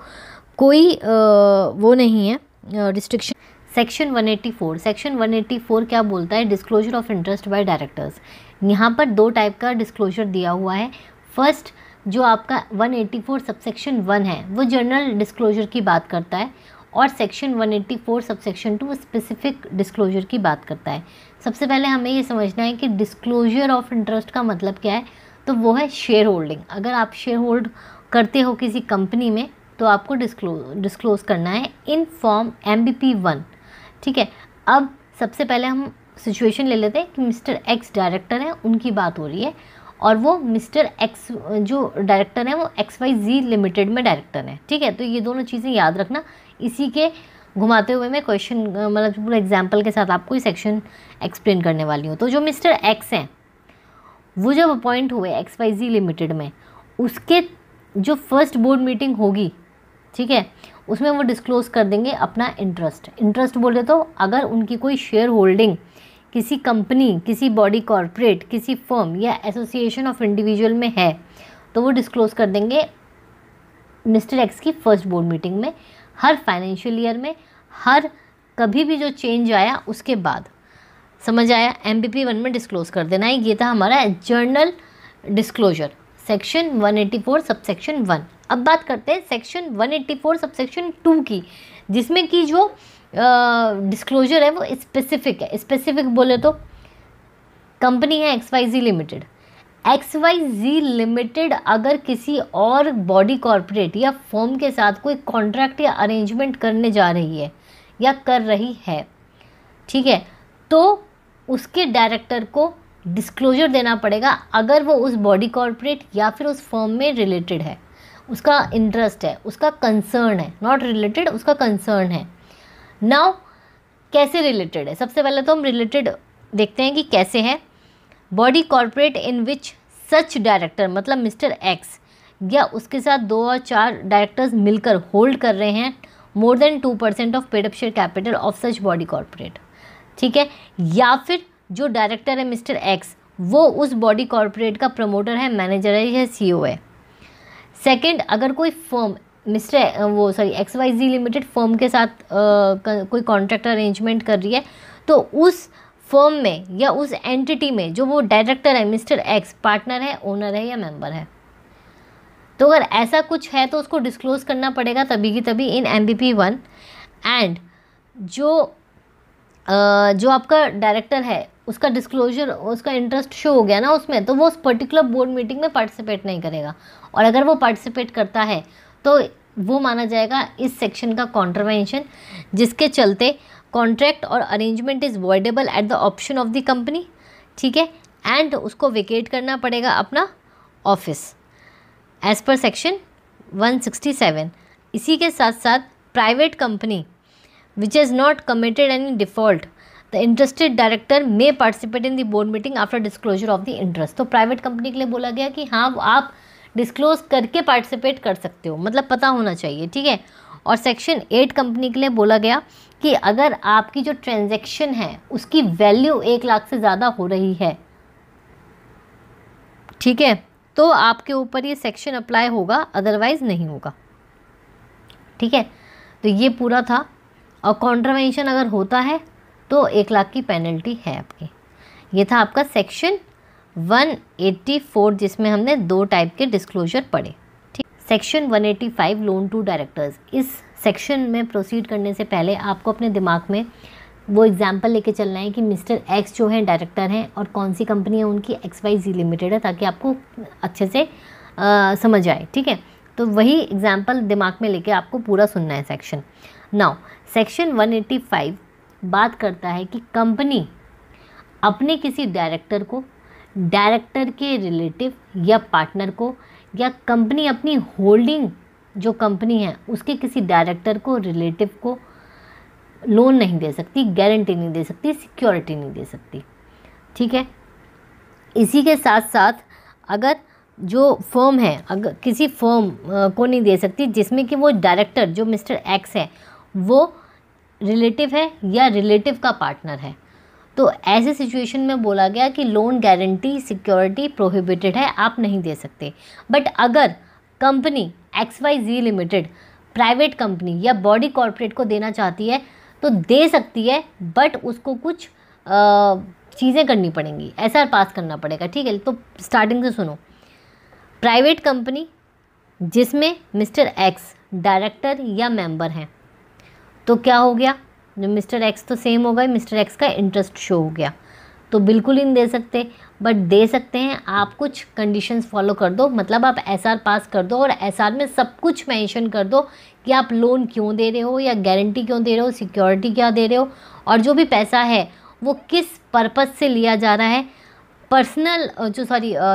कोई वो नहीं है रिस्ट्रिक्शन। सेक्शन 184 क्या बोलता है? Disclosure of interest by directors. यहाँ पर 2 टाइप का डिस्क्लोजर दिया हुआ है। फर्स्ट जो आपका 184 सबसेक्शन 1 है वो जनरल डिस्क्लोजर की बात करता है, और सेक्शन 184 सबसेक्शन 2 स्पेसिफिक डिस्क्लोजर की बात करता है। सबसे पहले हमें ये समझना है कि डिस्क्लोजर ऑफ इंटरेस्ट का मतलब क्या है, तो वो है शेयर होल्डिंग। अगर आप शेयर होल्ड करते हो किसी कंपनी में तो आपको डिस्क्लोज करना है इन फॉर्म MBP1, ठीक है। अब सबसे पहले हम सिचुएशन ले लेते हैं कि मिस्टर एक्स डायरेक्टर हैं, उनकी बात हो रही है, और वो मिस्टर एक्स जो डायरेक्टर हैं वो XYZ लिमिटेड में डायरेक्टर हैं, ठीक है। तो ये दोनों चीज़ें याद रखना। इसी के घुमाते हुए मैं क्वेश्चन मतलब पूरा एग्जाम्पल के साथ आपको ये सेक्शन एक्सप्लेन करने वाली हूँ। तो जो मिस्टर एक्स हैं वो जब अपॉइंट हुए XYZ लिमिटेड में, उसके जो फर्स्ट बोर्ड मीटिंग होगी, ठीक है, उसमें वो डिस्क्लोज कर देंगे अपना इंटरेस्ट बोले तो अगर उनकी कोई शेयर होल्डिंग किसी कंपनी, किसी बॉडी कॉर्पोरेट, किसी फर्म या एसोसिएशन ऑफ इंडिविजुअल में है तो वो डिस्क्लोज कर देंगे मिस्टर एक्स की फर्स्ट बोर्ड मीटिंग में, हर फाइनेंशियल ईयर में, हर कभी भी जो चेंज आया उसके बाद। समझ आया? MBP1 में डिस्क्लोज कर देना है। ये था हमारा जर्नल डिस्क्लोजर, सेक्शन 184 सबसेक्शन 1। अब बात करते हैं सेक्शन 184 सबसेक्शन 2 की, जिसमें कि जो डिस्क्लोजर है वो स्पेसिफिक है। स्पेसिफिक बोले तो कंपनी है XYZ लिमिटेड। XYZ लिमिटेड अगर किसी और बॉडी कॉर्पोरेट या फर्म के साथ कोई कॉन्ट्रैक्ट या अरेंजमेंट करने जा रही है या कर रही है, ठीक है, तो उसके डायरेक्टर को डिस्क्लोजर देना पड़ेगा अगर वो उस बॉडी कॉर्पोरेट या फिर उस फर्म में रिलेटेड है, उसका इंटरेस्ट है, उसका कंसर्न है, नॉट रिलेटेड, उसका कंसर्न है। नाउ कैसे रिलेटेड है? सबसे पहले तो हम रिलेटेड देखते हैं कि कैसे है। बॉडी कॉर्पोरेट इन विच सच डायरेक्टर, मतलब मिस्टर एक्स या उसके साथ 2 और 4 डायरेक्टर्स मिलकर होल्ड कर रहे हैं more than 2% of paid up share capital of such body corporate, ठीक है, या फिर जो डायरेक्टर है मिस्टर एक्स वो उस बॉडी कॉर्पोरेट का प्रमोटर है, मैनेजर है या CEO है। सेकंड, अगर कोई फर्म XYZ लिमिटेड फर्म के साथ कोई कॉन्ट्रैक्ट अरेंजमेंट कर रही है तो उस फर्म में या उस एंटिटी में जो वो डायरेक्टर है मिस्टर एक्स पार्टनर है, ओनर है या मेंबर है। तो अगर ऐसा कुछ है तो उसको डिस्क्लोज करना पड़ेगा तभी की तभी इन MBP1। एंड जो आपका डायरेक्टर है उसका डिस्क्लोजर, उसका इंटरेस्ट शो हो गया ना उसमें, तो वो उस पर्टिकुलर बोर्ड मीटिंग में पार्टिसिपेट नहीं करेगा, और अगर वो पार्टिसिपेट करता है तो वो माना जाएगा इस सेक्शन का कॉन्ट्रवेंशन, जिसके चलते कॉन्ट्रैक्ट और arrangement is voidable at the option of the company, ठीक है, एंड उसको वेकेट करना पड़ेगा अपना ऑफिस एज पर सेक्शन 167। इसी के साथ साथ private company which has not committed any default, the interested director may participate in the board meeting after disclosure of the interest. तो प्राइवेट कंपनी के लिए बोला गया कि हाँ आप डिस्क्लोज करके पार्टिसिपेट कर सकते हो, मतलब पता होना चाहिए, ठीक है। और सेक्शन 8 कंपनी के लिए बोला गया कि अगर आपकी जो ट्रांजैक्शन है उसकी वैल्यू 1 लाख से ज़्यादा हो रही है, ठीक है, तो आपके ऊपर ये सेक्शन अप्लाई होगा, अदरवाइज नहीं होगा, ठीक है। तो ये पूरा था। और कॉन्ट्रावेंशन अगर होता है तो 1 लाख की पेनल्टी है आपकी। ये था आपका सेक्शन 184 जिसमें हमने 2 टाइप के डिस्क्लोजर पढ़े, ठीक। Section 185 loan to directors. इस सेक्शन में प्रोसीड करने से पहले आपको अपने दिमाग में वो एग्जाम्पल लेके चलना है कि मिस्टर एक्स जो है डायरेक्टर हैं और कौन सी कंपनी है उनकी, XYZ लिमिटेड है, ताकि आपको अच्छे से समझ आए, ठीक है। तो वही एग्जाम्पल दिमाग में लेके आपको पूरा सुनना है सेक्शन। नाउ सेक्शन 185 बात करता है कि कंपनी अपने किसी डायरेक्टर को, डायरेक्टर के रिलेटिव या पार्टनर को, या कंपनी अपनी होल्डिंग जो कंपनी है उसके किसी डायरेक्टर को, रिलेटिव को लोन नहीं दे सकती, गारंटी नहीं दे सकती, सिक्योरिटी नहीं दे सकती, ठीक है। इसी के साथ साथ अगर जो फर्म है, अगर किसी फर्म को नहीं दे सकती जिसमें कि वो डायरेक्टर जो मिस्टर एक्स है वो रिलेटिव है या रिलेटिव का पार्टनर है, तो ऐसे सिचुएशन में बोला गया कि लोन गारंटी सिक्योरिटी प्रोहिबिटेड है, आप नहीं दे सकते। बट अगर company XYZ limited private company या बॉडी कॉर्पोरेट को देना चाहती है तो दे सकती है, बट उसको कुछ चीज़ें करनी पड़ेंगी, SR पास करना पड़ेगा, ठीक है। तो स्टार्टिंग से सुनो। प्राइवेट कंपनी जिसमें मिस्टर एक्स डायरेक्टर या मेंबर हैं, तो क्या हो गया, जो मिस्टर एक्स तो सेम हो गए, मिस्टर एक्स का इंटरेस्ट शो हो गया, तो बिल्कुल ही नहीं दे सकते। बट दे सकते हैं, आप कुछ कंडीशंस फॉलो कर दो, मतलब आप SR पास कर दो और SR में सब कुछ मेंशन कर दो कि आप लोन क्यों दे रहे हो या गारंटी क्यों दे रहे हो, सिक्योरिटी क्या दे रहे हो, और जो भी पैसा है वो किस पर्पस से लिया जा रहा है। पर्सनल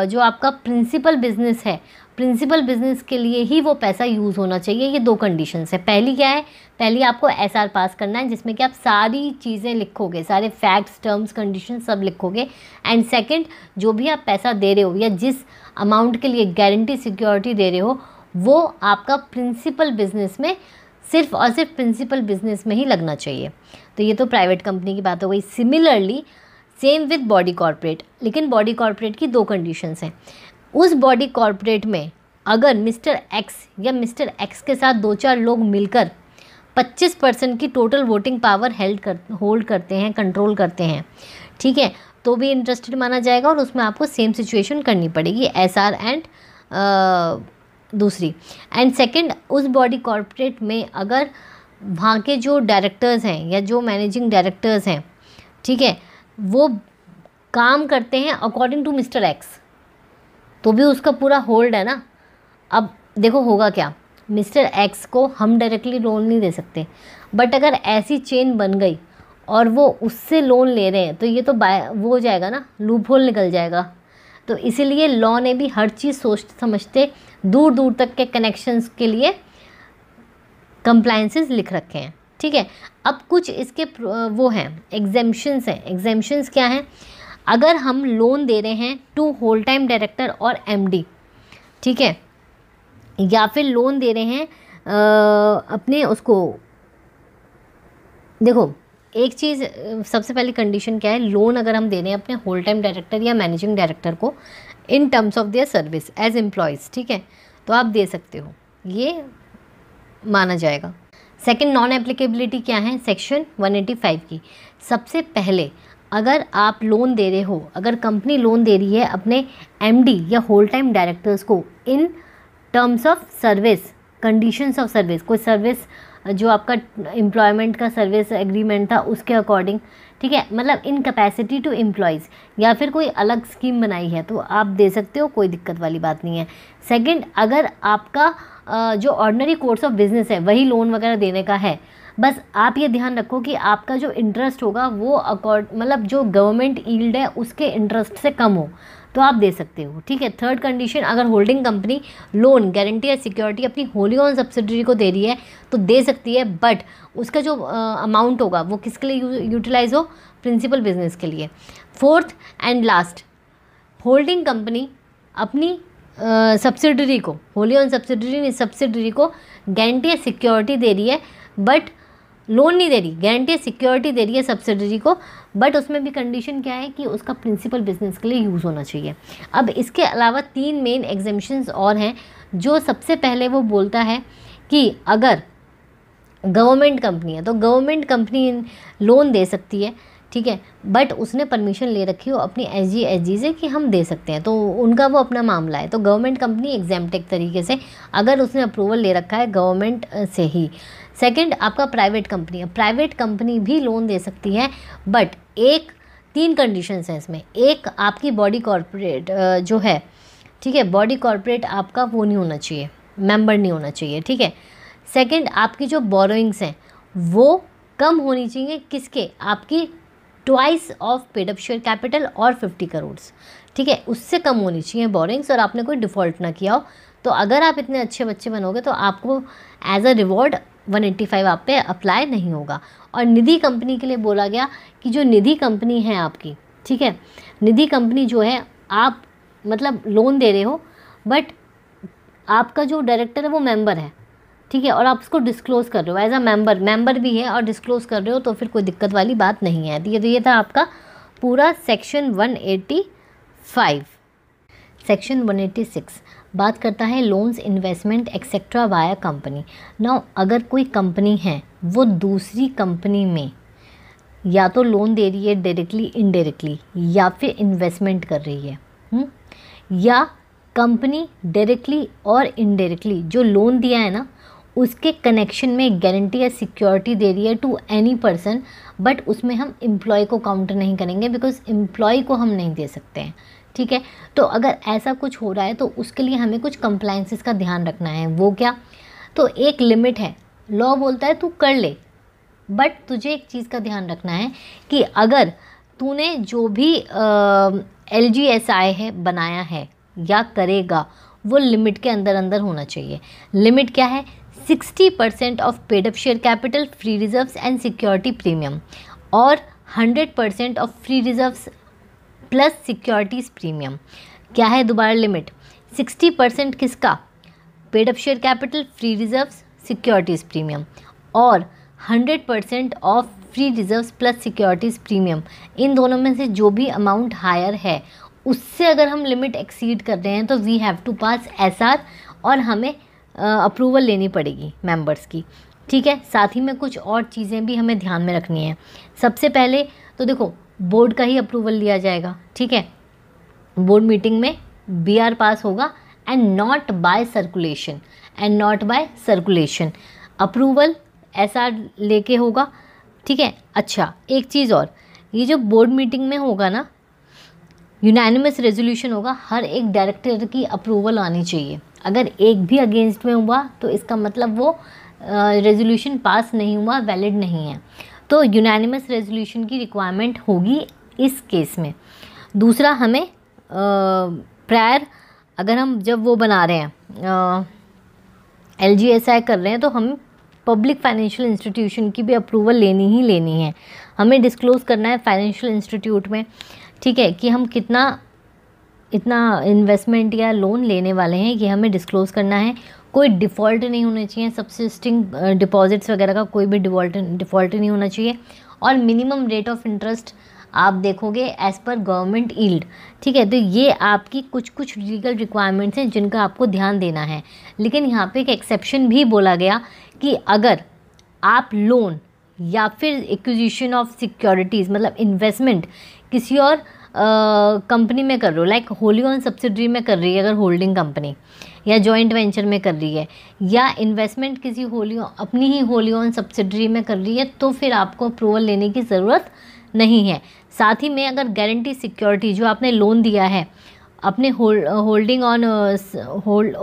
जो आपका प्रिंसिपल बिजनेस है, प्रिंसिपल बिजनेस के लिए ही वो पैसा यूज़ होना चाहिए। ये 2 कंडीशंस है। पहली क्या है, पहली आपको SR पास करना है जिसमें कि आप सारी चीज़ें लिखोगे, सारे फैक्ट्स, टर्म्स, कंडीशन सब लिखोगे। एंड सेकंड, जो भी आप पैसा दे रहे हो या जिस अमाउंट के लिए गारंटी सिक्योरिटी दे रहे हो वो आपका प्रिंसिपल बिजनेस में, सिर्फ और सिर्फ प्रिंसिपल बिजनेस में ही लगना चाहिए। तो ये तो प्राइवेट कंपनी की बात हो गई। Similarly same with body corporate, लेकिन बॉडी कॉर्पोरेट की 2 कंडीशंस हैं। उस बॉडी कॉर्पोरेट में अगर मिस्टर एक्स या मिस्टर एक्स के साथ 2-4 लोग मिलकर 25% की टोटल वोटिंग पावर होल्ड करते हैं, कंट्रोल करते हैं, ठीक है, तो भी इंटरेस्टेड माना जाएगा और उसमें आपको सेम सिचुएशन करनी पड़ेगी, SR एंड दूसरी। एंड सेकंड, उस बॉडी कॉर्पोरेट में अगर वहाँ के जो डायरेक्टर्स हैं या जो मैनेजिंग डायरेक्टर्स हैं, ठीक है, वो काम करते हैं अकॉर्डिंग टू मिस्टर एक्स, तो भी उसका पूरा होल्ड है ना। अब देखो होगा क्या, मिस्टर एक्स को हम डायरेक्टली लोन नहीं दे सकते, बट अगर ऐसी चेन बन गई और वो उससे लोन ले रहे हैं तो ये तो वो हो जाएगा ना, लूप होल निकल जाएगा। तो इसीलिए लॉ ने भी हर चीज़ सोच समझते दूर दूर तक के कनेक्शंस के लिए कंप्लायंसेस लिख रखे हैं, ठीक है। अब कुछ इसके वो हैं एग्जेम्पशंस हैं। एग्जेम्पशंस क्या हैं, अगर हम लोन दे रहे हैं टू होल टाइम डायरेक्टर और MD, ठीक है, या फिर लोन दे रहे हैं अपने उसको, देखो एक चीज़ सबसे पहली कंडीशन क्या है, लोन अगर हम दे रहे हैं अपने होल टाइम डायरेक्टर या मैनेजिंग डायरेक्टर को in terms of their service as employees, ठीक है, तो आप दे सकते हो, ये माना जाएगा। सेकंड, नॉन एप्लीकेबिलिटी क्या है सेक्शन 185 की। सबसे पहले अगर आप लोन दे रहे हो, अगर कंपनी लोन दे रही है अपने MD या होल टाइम डायरेक्टर्स को in terms of service, conditions of service, कोई सर्विस जो आपका एम्प्लॉयमेंट का सर्विस एग्रीमेंट था उसके अकॉर्डिंग, ठीक है, मतलब इन कैपेसिटी टू एम्प्लॉयज़, या फिर कोई अलग स्कीम बनाई है तो आप दे सकते हो, कोई दिक्कत वाली बात नहीं है। सेकंड, अगर आपका जो ऑर्डिनरी कोर्स ऑफ बिजनेस है वही लोन वगैरह देने का है, बस आप ये ध्यान रखो कि आपका जो इंटरेस्ट होगा वो मतलब जो गवर्नमेंट यील्ड है उसके इंटरेस्ट से कम हो, तो आप दे सकते हो, ठीक है। थर्ड कंडीशन, अगर होल्डिंग कंपनी लोन, गारंटी या सिक्योरिटी अपनी होली ओन सब्सिडरी को दे रही है तो दे सकती है, बट उसका जो अमाउंट होगा वो किसके लिए यूटिलाइज हो, प्रिंसिपल बिजनेस के लिए। Fourth and last, holding company अपनी सब्सिडरी को, होली ओन सब्सिडरी को गारंटी या सिक्योरिटी दे रही है, बट लोन नहीं दे रही, गारंटी या सिक्योरिटी दे रही है सब्सिडरी को, बट उसमें भी कंडीशन क्या है कि उसका प्रिंसिपल बिजनेस के लिए यूज़ होना चाहिए। अब इसके अलावा 3 मेन एग्जेम्पशंस और हैं। जो सबसे पहले वो बोलता है कि अगर गवर्नमेंट कंपनी है तो गवर्नमेंट कंपनी लोन दे सकती है, ठीक है, बट उसने परमिशन ले रखी हो अपनी एसजी से कि हम दे सकते हैं, तो उनका वो अपना मामला है। तो गवर्नमेंट कंपनी एग्जेम्प्ट एक तरीके से, अगर उसने अप्रूवल ले रखा है गवर्नमेंट से ही। सेकंड, आपका प्राइवेट कंपनी है, प्राइवेट कंपनी भी लोन दे सकती है, बट 3 कंडीशंस हैं इसमें। एक, आपकी बॉडी कॉर्पोरेट जो है, ठीक है, बॉडी कॉर्पोरेट आपका वो नहीं होना चाहिए, मेंबर नहीं होना चाहिए, ठीक है। सेकंड, आपकी जो बोरोइंग्स हैं वो कम होनी चाहिए, किसके, आपकी twice of paid up share capital और 50 करोड़, ठीक है, उससे कम होनी चाहिए बोरिंग्स, और आपने कोई डिफ़ॉल्ट ना किया हो। तो अगर आप इतने अच्छे बच्चे बनोगे तो आपको एज अ रिवॉर्ड 185 आप पे अप्लाई नहीं होगा। और निधि कंपनी के लिए बोला गया कि जो निधि कंपनी है आपकी, ठीक है, निधि कंपनी जो है, आप मतलब लोन दे रहे हो बट आपका जो डायरेक्टर है वो मेंबर है, ठीक है, और आप उसको डिस्क्लोज़ कर रहे हो एज अ मेंबर भी है और डिस्क्लोज़ कर रहे हो, तो फिर कोई दिक्कत वाली बात नहीं है। तो ये था आपका पूरा सेक्शन 185। सेक्शन 186 बात करता है loans, investment etcetera via company. Now अगर कोई कंपनी है वो दूसरी कंपनी में या तो लोन दे रही है डायरेक्टली इनडायरेक्टली, या फिर इन्वेस्टमेंट कर रही है, या कंपनी डायरेक्टली और इनडायरेक्टली जो लोन दिया है ना उसके कनेक्शन में गारंटी या सिक्योरिटी दे रही है टू एनी पर्सन, बट उसमें हम एम्प्लॉय को काउंट नहीं करेंगे बिकॉज एम्प्लॉय को हम नहीं दे सकते हैं, ठीक है। तो अगर ऐसा कुछ हो रहा है तो उसके लिए हमें कुछ कंप्लायंसेस का ध्यान रखना है। वो क्या, तो एक लिमिट है, लॉ बोलता है तू कर ले, बट तुझे एक चीज़ का ध्यान रखना है कि अगर तूने जो भी LGSI है बनाया है या करेगा वो लिमिट के अंदर होना चाहिए। लिमिट क्या है, 60% of paid up share capital, free reserves and security premium, और 100% of free reserves plus securities premium. क्या है दोबारा लिमिट, 60% किसका, paid up share capital, free reserves, securities premium, और 100% of free reserves plus securities premium. इन दोनों में से जो भी अमाउंट हायर है उससे अगर हम लिमिट एक्सीड कर रहे हैं तो we have to pass SR और हमें अप्रूवल लेनी पड़ेगी मेंबर्स की, ठीक है। साथ ही में कुछ और चीज़ें भी हमें ध्यान में रखनी है। सबसे पहले तो देखो बोर्ड का ही अप्रूवल लिया जाएगा, ठीक है, बोर्ड मीटिंग में BR पास होगा and not by circulation, approval SR लेके होगा, ठीक है। अच्छा एक चीज़ और, ये जो बोर्ड मीटिंग में होगा ना यूनानिमस रेजोल्यूशन होगा, हर एक डायरेक्टर की अप्रूवल आनी चाहिए। अगर एक भी अगेंस्ट में हुआ तो इसका मतलब वो रेजोल्यूशन पास नहीं हुआ, वैलिड नहीं है, तो यूनानिमस रेजोल्यूशन की रिक्वायरमेंट होगी इस केस में। दूसरा हमें प्रायर, अगर हम जब वो बना रहे हैं LGSI कर रहे हैं तो हम पब्लिक फाइनेंशियल इंस्टीट्यूशन की भी अप्रूवल लेनी है। हमें डिस्क्लोज़ करना है फाइनेंशियल इंस्टीट्यूट में, ठीक है, कि हम इतना इन्वेस्टमेंट या लोन लेने वाले हैं, ये हमें डिस्क्लोज़ करना है। कोई डिफ़ॉल्ट नहीं होना चाहिए, सब्सिस्टिंग डिपॉजिट्स वगैरह का कोई भी डिफ़ॉल्ट नहीं होना चाहिए। और मिनिमम रेट ऑफ इंटरेस्ट आप देखोगे एज़ पर गवर्नमेंट यील्ड, ठीक है। तो ये आपकी कुछ लीगल रिक्वायरमेंट्स हैं जिनका आपको ध्यान देना है। लेकिन यहाँ पे एक एक्सेप्शन भी बोला गया कि अगर आप लोन या फिर एक्विजिशन ऑफ सिक्योरिटीज़ मतलब इन्वेस्टमेंट किसी और कंपनी में कर रहे हो, लाइक होली ओन सब्सिडरी में कर रही है अगर होल्डिंग कंपनी, या जॉइंट वेंचर में कर रही है, या इन्वेस्टमेंट किसी अपनी ही होली ओन सब्सिडरी में कर रही है, तो फिर आपको अप्रूवल लेने की ज़रूरत नहीं है। साथ ही में अगर गारंटी सिक्योरिटी जो आपने लोन दिया है अपने holding on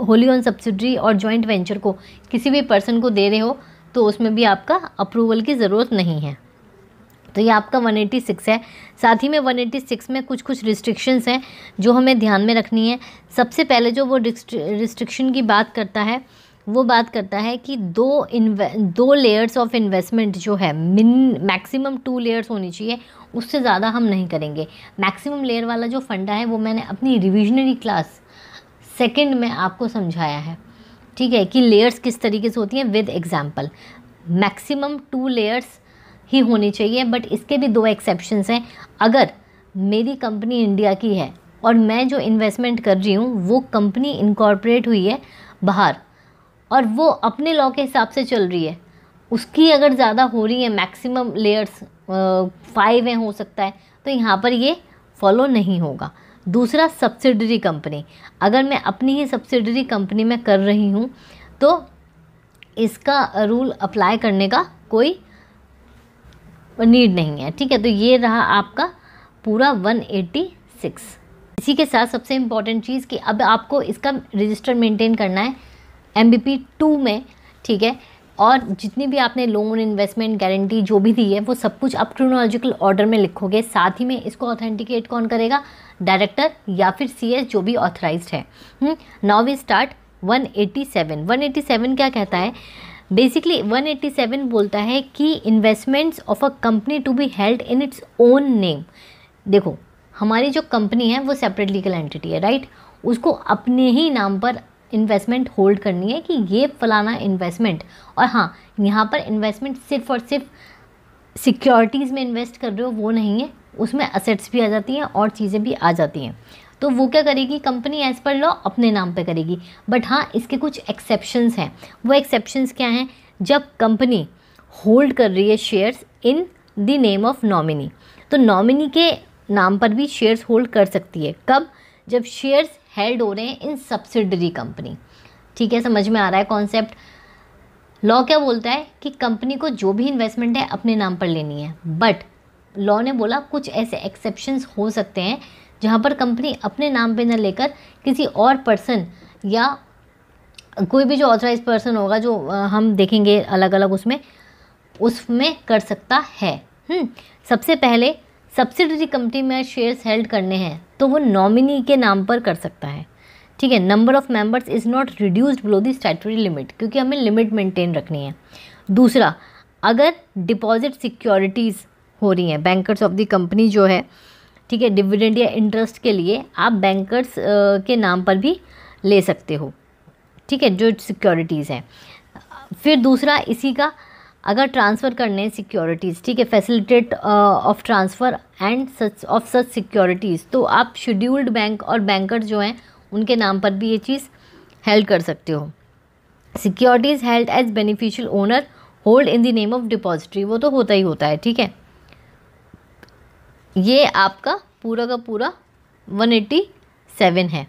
wholly owned subsidiary और जॉइंट वेंचर को किसी भी पर्सन को दे रहे हो तो उसमें भी आपका अप्रूवल की ज़रूरत नहीं है, तो ये आपका 186 है। साथ ही में 186 में कुछ कुछ रिस्ट्रिक्शंस हैं जो हमें ध्यान में रखनी है। सबसे पहले जो वो रिस्ट्रिक्शन की बात करता है वो बात करता है कि दो लेयर्स ऑफ इन्वेस्टमेंट जो है मैक्सिमम 2 लेयर्स होनी चाहिए, उससे ज़्यादा हम नहीं करेंगे। मैक्सिमम लेयर वाला जो फंडा है वो मैंने अपनी रिविजनरी क्लास सेकंड में आपको समझाया है, ठीक है, कि लेयर्स किस तरीके से होती हैं विद एग्जाम्पल। मैक्सिमम 2 लेयर्स ही होनी चाहिए, बट इसके भी 2 एक्सेप्शंस हैं। अगर मेरी कंपनी इंडिया की है और मैं जो इन्वेस्टमेंट कर रही हूँ वो कंपनी इनकॉर्पोरेट हुई है बाहर और वो अपने लॉ के हिसाब से चल रही है, उसकी अगर ज़्यादा हो रही है, मैक्सिमम लेयर्स 5 हैं हो सकता है, तो यहाँ पर ये फॉलो नहीं होगा। दूसरा, सब्सिडरी कंपनी, अगर मैं अपनी ही सब्सिडरी कंपनी में कर रही हूँ तो इसका रूल अप्लाई करने का कोई नीड नहीं है, ठीक है। तो ये रहा आपका पूरा 186। इसी के साथ सबसे इम्पॉर्टेंट चीज़ कि अब आपको इसका रजिस्टर मेंटेन करना है MBP 2 में, ठीक है। और जितनी भी आपने लोन, इन्वेस्टमेंट, गारंटी जो भी दी है वो सब कुछ आप क्रोनोलॉजिकल ऑर्डर में लिखोगे। साथ ही में इसको ऑथेंटिकेट कौन करेगा? डायरेक्टर या फिर CS जो भी ऑथराइज्ड है। Now we start 187। 187 क्या कहता है? बेसिकली 187 बोलता है कि investments of a company to be held in its own name. देखो, हमारी जो कंपनी है वो सेपरेट लीगल एंटिटी है, राइट। उसको अपने ही नाम पर इन्वेस्टमेंट होल्ड करनी है कि ये फलाना इन्वेस्टमेंट। और हाँ, यहाँ पर इन्वेस्टमेंट सिर्फ और सिर्फ सिक्योरिटीज़ में इन्वेस्ट कर रहे हो वो नहीं है, उसमें असेट्स भी आ जाती हैं और चीज़ें भी आ जाती हैं। तो वो क्या करेगी? कंपनी एज़ पर लॉ अपने नाम पे करेगी। बट हाँ, इसके कुछ एक्सेप्शंस हैं। वो एक्सेप्शंस क्या हैं? जब कंपनी होल्ड कर रही है shares in the name of nominee, तो नॉमिनी के नाम पर भी शेयर्स होल्ड कर सकती है। कब? जब शेयर्स हेल्ड हो रहे हैं इन सब्सिडरी कंपनी, ठीक है। समझ में आ रहा है कॉन्सेप्ट? लॉ क्या बोलता है कि कंपनी को जो भी इन्वेस्टमेंट है अपने नाम पर लेनी है, बट लॉ ने बोला कुछ ऐसे एक्सेप्शंस हो सकते हैं जहाँ पर कंपनी अपने नाम पे न लेकर किसी और पर्सन या कोई भी जो ऑथराइज पर्सन होगा, जो हम देखेंगे अलग अलग उसमें कर सकता है। सबसे पहले सब्सिडरी कंपनी में शेयर्स हेल्ड करने हैं तो वो नॉमिनी के नाम पर कर सकता है, ठीक है। Number of members is not reduced below the statutory limit, क्योंकि हमें लिमिट मेंटेन रखनी है। दूसरा, अगर डिपॉजिट सिक्योरिटीज़ हो रही हैं, बैंकर्स ऑफ द कंपनी जो है, ठीक है, डिविडेंड या इंटरेस्ट के लिए आप बैंकर्स के नाम पर भी ले सकते हो, ठीक है, जो सिक्योरिटीज़ हैं। फिर दूसरा, इसी का अगर ट्रांसफ़र करने सिक्योरिटीज़, ठीक है, facilitate of transfer and such securities, तो आप शेड्यूल्ड बैंक और बैंकर जो हैं उनके नाम पर भी ये चीज़ हेल्ड कर सकते हो। Securities held as beneficial owner hold in the name of depository, वो तो होता ही होता है, ठीक है। ये आपका पूरा का पूरा 187 है।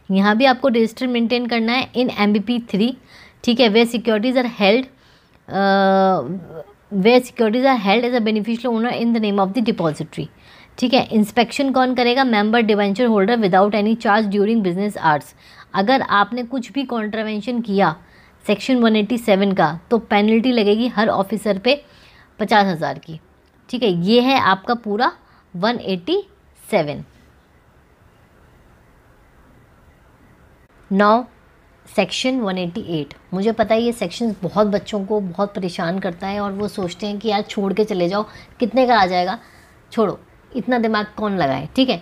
यहाँ भी आपको रजिस्टर मेंटेन करना है इन MBP 3, ठीक है। Where securities are held as a beneficial owner in the name of the depository, ठीक है। इंस्पेक्शन कौन करेगा? Member debenture holder without any charge during business hours. अगर आपने कुछ भी कॉन्ट्रावेंशन किया सेक्शन 187 का तो पेनल्टी लगेगी हर ऑफिसर पे 50,000 की, ठीक है। ये है आपका पूरा 187। Now section 188। मुझे पता है ये सेक्शन बहुत बच्चों को बहुत परेशान करता है और वो सोचते हैं कि यार छोड़ के चले जाओ, कितने का आ जाएगा, छोड़ो, इतना दिमाग कौन लगाए, ठीक है।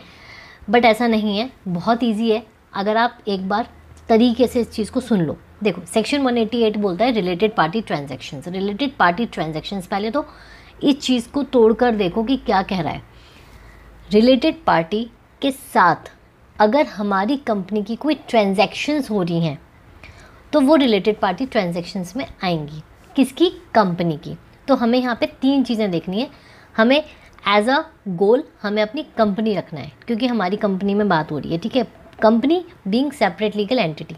बट ऐसा नहीं है, बहुत इजी है अगर आप एक बार तरीके से इस चीज़ को सुन लो। देखो, सेक्शन 188 बोलता है related party transactions. Related party transactions, पहले तो इस चीज़ को तोड़कर देखो कि क्या कह रहा है। रिलेटेड पार्टी के साथ अगर हमारी कंपनी की कोई ट्रांजैक्शंस हो रही हैं तो वो रिलेटेड पार्टी ट्रांजैक्शंस में आएंगी। किसकी? कंपनी की। तो हमें यहाँ पे 3 चीज़ें देखनी है। हमें एज अ गोल हमें अपनी कंपनी रखना है, क्योंकि हमारी कंपनी में बात हो रही है, ठीक है। Company being separate legal entity,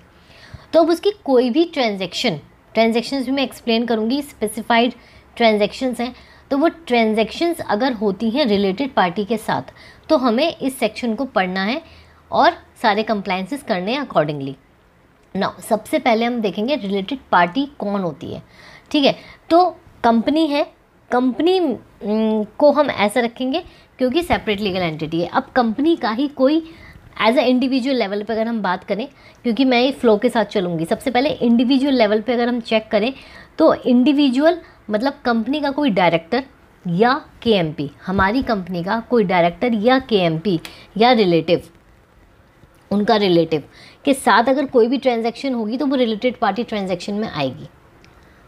तो अब उसकी कोई भी ट्रांजैक्शंस भी मैं एक्सप्लेन करूँगी, स्पेसिफाइड ट्रांजैक्शंस हैं। तो वो ट्रांजैक्शंस अगर होती हैं रिलेटेड पार्टी के साथ तो हमें इस सेक्शन को पढ़ना है और सारे कंप्लायंसेस करने हैं अकॉर्डिंगली। नाउ सबसे पहले हम देखेंगे रिलेटेड पार्टी कौन होती है, ठीक है। तो कंपनी है, कंपनी को हम ऐसा रखेंगे क्योंकि सेपरेट लीगल एंटिटी है। अब कंपनी का ही कोई एज अ इंडिविजुअल लेवल पे अगर हम बात करें, क्योंकि मैं ये फ्लो के साथ चलूँगी, सबसे पहले इंडिविजुअल लेवल पे अगर हम चेक करें तो इंडिविजुअल मतलब कंपनी का कोई डायरेक्टर या केएमपी, हमारी कंपनी का कोई डायरेक्टर या केएमपी या रिलेटिव, उनका रिलेटिव के साथ अगर कोई भी ट्रांजैक्शन होगी तो वो रिलेटेड पार्टी ट्रांजैक्शन में आएगी।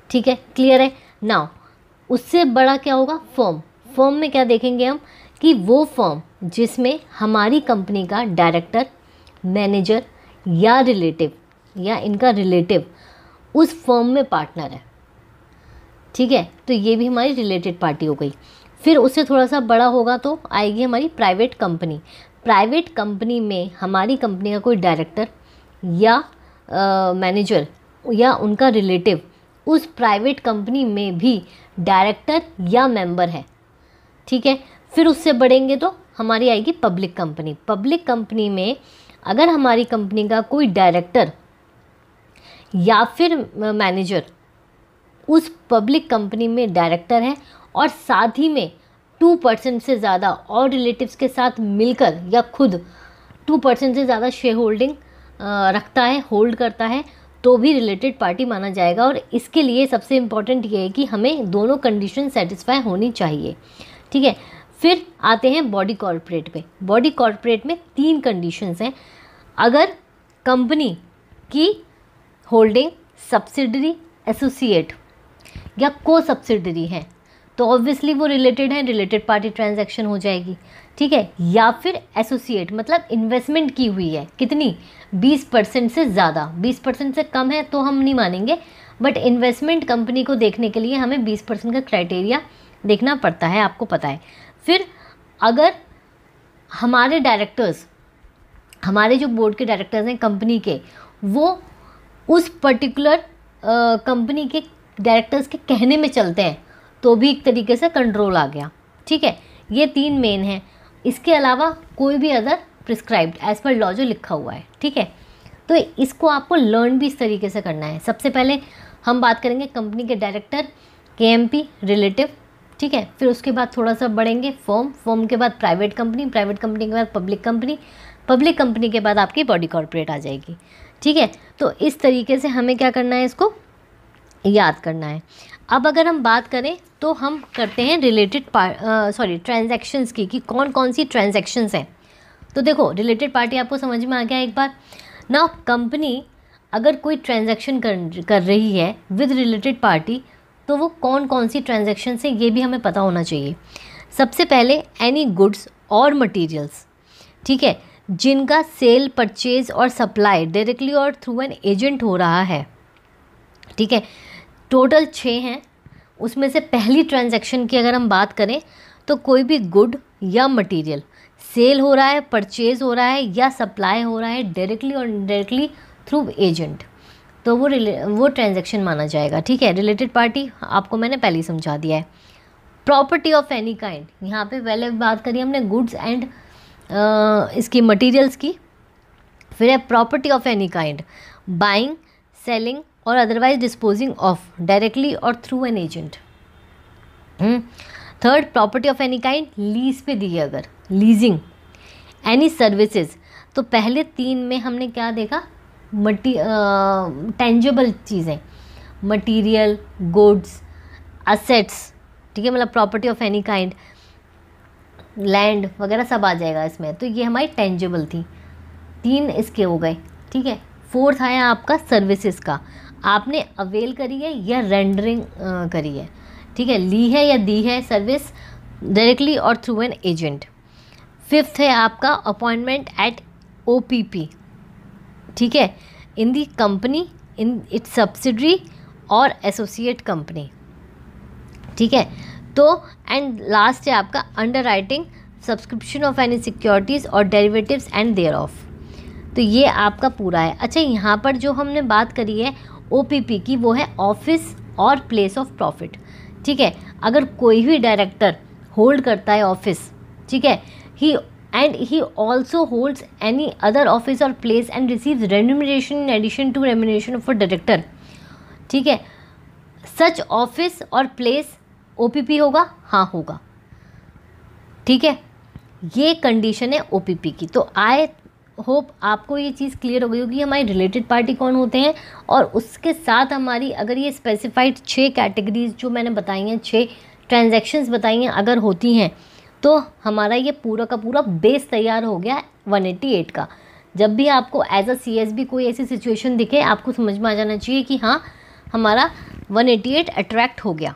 ठीक है, क्लियर है। नाउ उससे बड़ा क्या होगा, फर्म। फर्म में क्या देखेंगे हम कि वो फर्म जिसमें हमारी कंपनी का डायरेक्टर, मैनेजर या रिलेटिव या इनका रिलेटिव उस फर्म में पार्टनर है। ठीक है, तो ये भी हमारी रिलेटेड पार्टी हो गई। फिर उससे थोड़ा सा बड़ा होगा तो आएगी हमारी प्राइवेट कंपनी। प्राइवेट कंपनी में हमारी कंपनी का कोई डायरेक्टर या मैनेजर या उनका रिलेटिव उस प्राइवेट कंपनी में भी डायरेक्टर या मेंबर है। ठीक है, फिर उससे बढ़ेंगे तो हमारी आएगी पब्लिक कंपनी। पब्लिक कंपनी में अगर हमारी कंपनी का कोई डायरेक्टर या फिर मैनेजर उस पब्लिक कंपनी में डायरेक्टर है और साथ ही में 2% से ज़्यादा और रिलेटिव्स के साथ मिलकर या खुद 2% से ज़्यादा शेयर होल्डिंग रखता है, होल्ड करता है, तो भी रिलेटेड पार्टी माना जाएगा। और इसके लिए सबसे इम्पॉर्टेंट ये है कि हमें दोनों कंडीशन सेटिस्फाई होनी चाहिए। ठीक है, फिर आते हैं बॉडी कॉर्पोरेट पे। बॉडी कॉर्पोरेट में 3 कंडीशंस हैं। अगर कंपनी की होल्डिंग सब्सिडरी, एसोसिएट या को सब्सिडरी है तो ऑब्वियसली वो रिलेटेड है, रिलेटेड पार्टी ट्रांजैक्शन हो जाएगी। ठीक है, या फिर एसोसिएट मतलब इन्वेस्टमेंट की हुई है कितनी, 20% से ज़्यादा। 20% से कम है तो हम नहीं मानेंगे, बट इन्वेस्टमेंट कंपनी को देखने के लिए हमें 20% का क्राइटेरिया देखना पड़ता है, आपको पता है। फिर अगर हमारे डायरेक्टर्स, हमारे जो बोर्ड के डायरेक्टर्स हैं कंपनी के, वो उस पर्टिकुलर कंपनी के डायरेक्टर्स के कहने में चलते हैं तो भी एक तरीके से कंट्रोल आ गया। ठीक है, ये 3 मेन हैं। इसके अलावा कोई भी other prescribed as per law जो लिखा हुआ है। ठीक है, तो इसको आपको लर्न भी इस तरीके से करना है। सबसे पहले हम बात करेंगे कंपनी के डायरेक्टर, केएमपी, रिलेटिव। ठीक है, फिर उसके बाद थोड़ा सा बढ़ेंगे फर्म, फर्म के बाद प्राइवेट कंपनी, प्राइवेट कंपनी के बाद पब्लिक कंपनी, पब्लिक कंपनी के बाद आपकी बॉडी कॉर्पोरेट आ जाएगी। ठीक है, तो इस तरीके से हमें क्या करना है, इसको याद करना है। अब अगर हम बात करें तो हम करते हैं रिलेटेड ट्रांजैक्शंस की, कि कौन कौन सी ट्रांजैक्शंस हैं। तो देखो रिलेटेड पार्टी आपको समझ में आ गया एक बार ना। कंपनी अगर कोई ट्रांजैक्शन कर रही है विद रिलेटेड पार्टी तो वो कौन कौन सी ट्रांजैक्शंस हैं ये भी हमें पता होना चाहिए। सबसे पहले एनी गुड्स और मटेरियल्स, ठीक है, जिनका सेल, परचेज और सप्लाई डायरेक्टली और थ्रू एन एजेंट हो रहा है। ठीक है, टोटल 6 हैं। उसमें से पहली ट्रांजैक्शन की अगर हम बात करें तो कोई भी गुड या मटेरियल सेल हो रहा है, परचेज हो रहा है या सप्लाई हो रहा है डायरेक्टली और इनडायरेक्टली थ्रू एजेंट, तो वो ट्रांजैक्शन माना जाएगा। ठीक है, रिलेटेड पार्टी आपको मैंने पहले ही समझा दिया है। प्रॉपर्टी ऑफ एनी काइंड, यहाँ पे पहले बात करी हमने गुड्स एंड इसकी मटेरियल्स की। फिर है property of any kind, buying, selling और अदरवाइज डिस्पोजिंग ऑफ डायरेक्टली और through an agent. Third, property of any kind, lease पे दी है अगर, लीजिंग, एनी सर्विसेज। तो पहले 3 में हमने क्या देखा, टेंजिबल चीज़ें, मटीरियल, गुड्स, असेट्स। ठीक है, मतलब property of any kind, land वगैरह सब आ जाएगा इसमें। तो ये हमारी टेंजिबल थी, 3 इसके हो गए। ठीक है, फोर्थ आया आपका सर्विसेज का, आपने अवेल करी है या रेंडरिंग करी है। ठीक है, ली है या दी है सर्विस डायरेक्टली और थ्रू एन एजेंट। फिफ्थ है आपका अपॉइंटमेंट एट ओपीपी। ठीक है, इन दी कंपनी, इन इट्स सब्सिडरी और एसोसिएट कंपनी। ठीक है, तो एंड लास्ट है आपका under writing, subscription of any securities और डेरिवेटिव्स एंड देयर ऑफ। तो ये आपका पूरा है। अच्छा, यहाँ पर जो हमने बात करी है ओपीपी की, वो है ऑफिस और प्लेस ऑफ प्रॉफिट। ठीक है, अगर कोई भी डायरेक्टर होल्ड करता है ऑफिस, ठीक है, he also holds any other office or place and receives remuneration in addition to remuneration of a director. ठीक है, such office or place OPP होगा? हाँ होगा, ठीक है। ये कंडीशन है OPP की। तो आई होप आपको ये चीज़ क्लियर हो गई होगी हमारी रिलेटेड पार्टी कौन होते हैं, और उसके साथ हमारी अगर ये स्पेसिफाइड 6 कैटेगरीज जो मैंने बताई हैं, 6 ट्रांजैक्शंस बताई हैं अगर होती हैं, तो हमारा ये पूरा का पूरा बेस तैयार हो गया 188 का। जब भी आपको एज अ CSB कोई ऐसी सिचुएशन दिखे, आपको समझ में आ जाना चाहिए कि हाँ हमारा 188 अट्रैक्ट हो गया,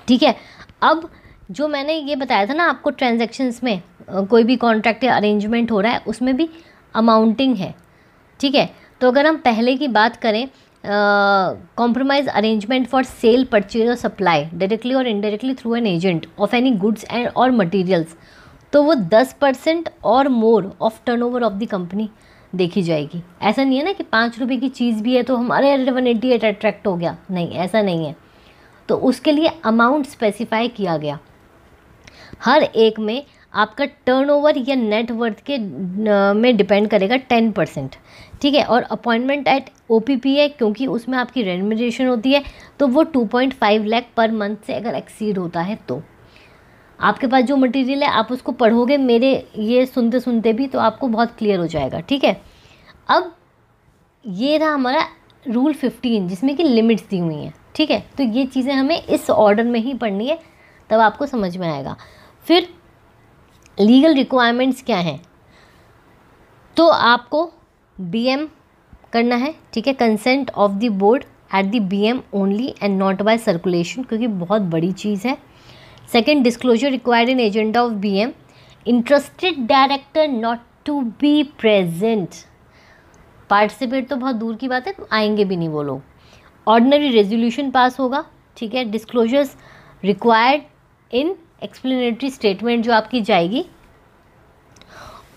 ठीक है। अब जो मैंने ये बताया था ना आपको, ट्रांजैक्शंस में कोई भी कॉन्ट्रैक्ट या अरेंजमेंट हो रहा है उसमें भी अमाउंटिंग है, ठीक है। तो अगर हम पहले की बात करें, compromise arrangement for sale, purchase और सप्लाई डायरेक्टली और indirectly through an agent of any goods and और मटीरियल्स, तो वो 10% और more of turnover of the company देखी जाएगी। ऐसा नहीं है ना कि 5 रुपये की चीज़ भी है तो हमारे 188 अट्रैक्ट हो गया, नहीं, ऐसा नहीं है। तो उसके लिए अमाउंट स्पेसिफाई किया गया। हर एक में आपका टर्नओवर या नेटवर्थ के में डिपेंड करेगा 10%, ठीक है। और अपॉइंटमेंट एट OPP है क्योंकि उसमें आपकी रेम्यूनरेशन होती है, तो वो 2.5 लाख पर मंथ से अगर एक्सीड होता है तो आपके पास जो मटेरियल है आप उसको पढ़ोगे मेरे ये सुनते सुनते भी, तो आपको बहुत क्लियर हो जाएगा, ठीक है। अब ये रहा हमारा रूल 15 जिसमें कि लिमिट्स दी हुई हैं, ठीक है। तो ये चीज़ें हमें इस ऑर्डर में ही पढ़नी है, तब आपको समझ में आएगा। फिर लीगल रिक्वायरमेंट्स क्या हैं, तो आपको BM करना है, ठीक है। Consent of the board at the BM only and not by circulation, क्योंकि बहुत बड़ी चीज़ है। Second, disclosure required in agenda of BM, interested director not to be present, participate तो बहुत दूर की बात है, तो आएंगे भी नहीं वो लोग। ऑर्डिनरी रेजोल्यूशन पास होगा, ठीक है। Disclosures required in explanatory statement जो आपकी जाएगी।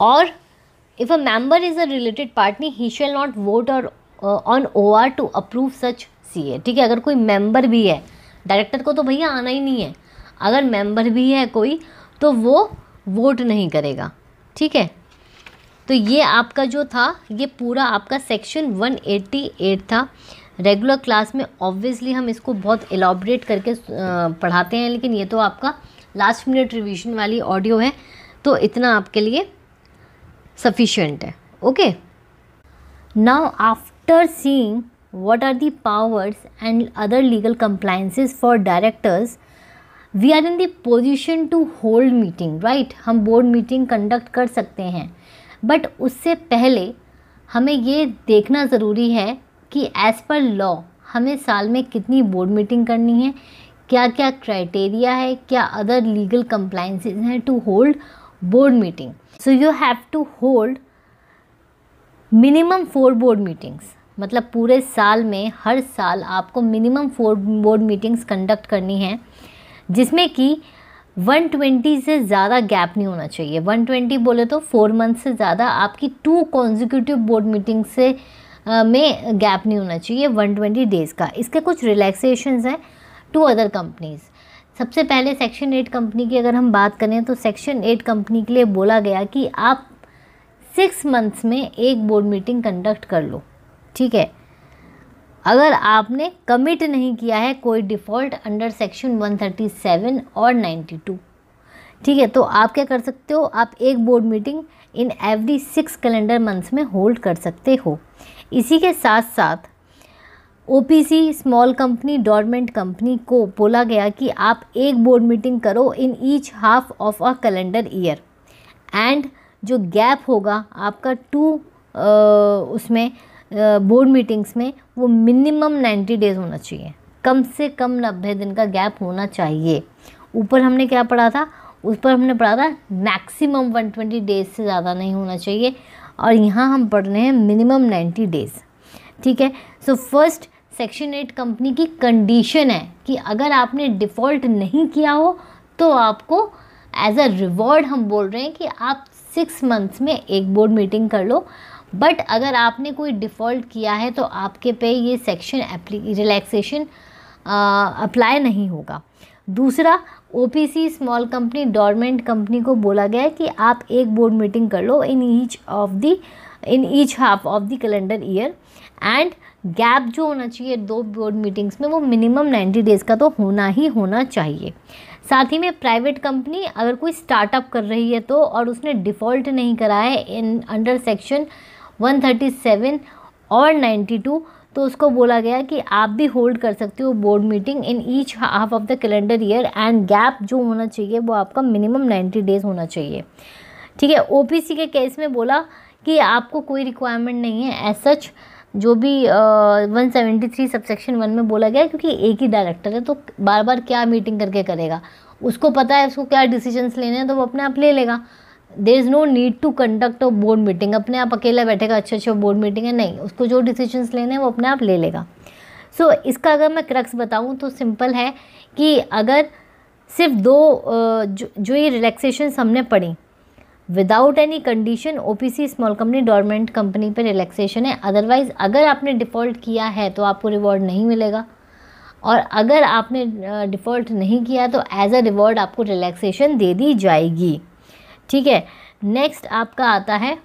और if a member is a related party he shall not vote और on OR to approve such CA, ठीक है। अगर कोई मेंबर भी है, डायरेक्टर को तो भैया आना ही नहीं है, अगर मेंबर भी है कोई तो वो वोट नहीं करेगा, ठीक है। तो ये आपका जो था ये पूरा आपका सेक्शन 188 था। रेगुलर क्लास में ऑब्वियसली हम इसको बहुत एलॉबरेट करके पढ़ाते हैं, लेकिन ये तो आपका लास्ट मिनट रिवीजन वाली ऑडियो है, तो इतना आपके लिए सफिशिएंट है, okay. Now after seeing what are the powers and other legal compliances for directors, we are in the position to hold meeting, right. हम बोर्ड मीटिंग कंडक्ट कर सकते हैं, बट उससे पहले हमें ये देखना ज़रूरी है कि एज़ पर लॉ हमें साल में कितनी बोर्ड मीटिंग करनी है, क्या क्या क्राइटेरिया है, क्या अदर लीगल कंप्लायंसेस हैं to hold board meeting. So you have to hold minimum 4 board meetings, मतलब पूरे साल में हर साल आपको मिनिमम 4 बोर्ड मीटिंग्स कंडक्ट करनी है, जिसमें कि 120 से ज़्यादा गैप नहीं होना चाहिए। 120 बोले तो 4 मंथ से ज़्यादा आपकी 2 कॉन्जिक्यूटिव बोर्ड मीटिंग से में गैप नहीं होना चाहिए 120 डेज़ का। इसके कुछ रिलैक्सेशंस हैं टू अदर कंपनीज़। सबसे पहले सेक्शन 8 कंपनी की अगर हम बात करें तो सेक्शन 8 कंपनी के लिए बोला गया कि आप 6 मंथ्स में एक बोर्ड मीटिंग कंडक्ट कर लो, ठीक है। अगर आपने कमिट नहीं किया है कोई डिफ़ॉल्ट अंडर सेक्शन 137 और 92, ठीक है, तो आप क्या कर सकते हो, आप एक board meeting in every 6 calendar months में होल्ड कर सकते हो। इसी के साथ साथ OPC small company dormant company को बोला गया कि आप एक बोर्ड मीटिंग करो इन each half of a calendar year, and जो गैप होगा आपका 2 उसमें बोर्ड मीटिंग्स में वो मिनिमम 90 डेज़ होना चाहिए, कम से कम 90 दिन का गैप होना चाहिए। ऊपर हमने क्या पढ़ा था, उस पर हमने पढ़ा था मैक्सिमम 120 डेज़ से ज़्यादा नहीं होना चाहिए, और यहाँ हम पढ़ रहे हैं मिनिमम 90 डेज़, ठीक है। सो फर्स्ट सेक्शन 8 कंपनी की कंडीशन है कि अगर आपने डिफ़ॉल्ट नहीं किया हो तो आपको एज अ रिवॉर्ड हम बोल रहे हैं कि आप 6 मंथ्स में एक बोर्ड मीटिंग कर लो, बट अगर आपने कोई डिफ़ॉल्ट किया है तो आपके पे ये सेक्शन रिलैक्सेशन अप्लाई नहीं होगा। दूसरा, OPC small company dormant company को बोला गया है कि आप एक बोर्ड मीटिंग कर लो in each half of the calendar year, and gap जो होना चाहिए 2 बोर्ड मीटिंग्स में वो मिनिमम 90 डेज़ का तो होना ही होना चाहिए। साथ ही में प्राइवेट कंपनी अगर कोई स्टार्टअप कर रही है तो, और उसने डिफ़ॉल्ट नहीं करा है इन अंडर सेक्शन 137 और 92, तो उसको बोला गया कि आप भी होल्ड कर सकते हो board meeting in each half of the calendar year, and gap जो होना चाहिए वो आपका मिनिमम 90 डेज़ होना चाहिए। ठीक है, ओपीसी के केस में बोला कि आपको कोई रिक्वायरमेंट नहीं है एज सच, जो भी 173 सबसेक्शन 1 में बोला गया, क्योंकि एक ही डायरेक्टर है तो बार बार क्या मीटिंग करके करेगा, उसको पता है उसको क्या डिसीजंस लेने हैं तो वो अपने आप ले लेगा। There is no need to conduct a board meeting, अपने आप अकेला बैठेगा अच्छा बोर्ड मीटिंग है, नहीं, उसको जो डिसीजंस लेने हैं वो अपने आप ले लेगा। सो इसका अगर मैं क्रक्स बताऊँ तो सिंपल है कि अगर सिर्फ 2 जो ये रिलैक्सेशंस हमने पढ़ी, without any condition OPC small company dormant company पे रिलैक्सेशन है, अदरवाइज़ अगर आपने डिफ़ॉल्ट किया है तो आपको रिवॉर्ड नहीं मिलेगा, और अगर आपने डिफ़ॉल्ट नहीं किया तो एज अ रिवॉर्ड आपको रिलैक्सेशन दे दी जाएगी। ठीक है, नेक्स्ट आपका आता है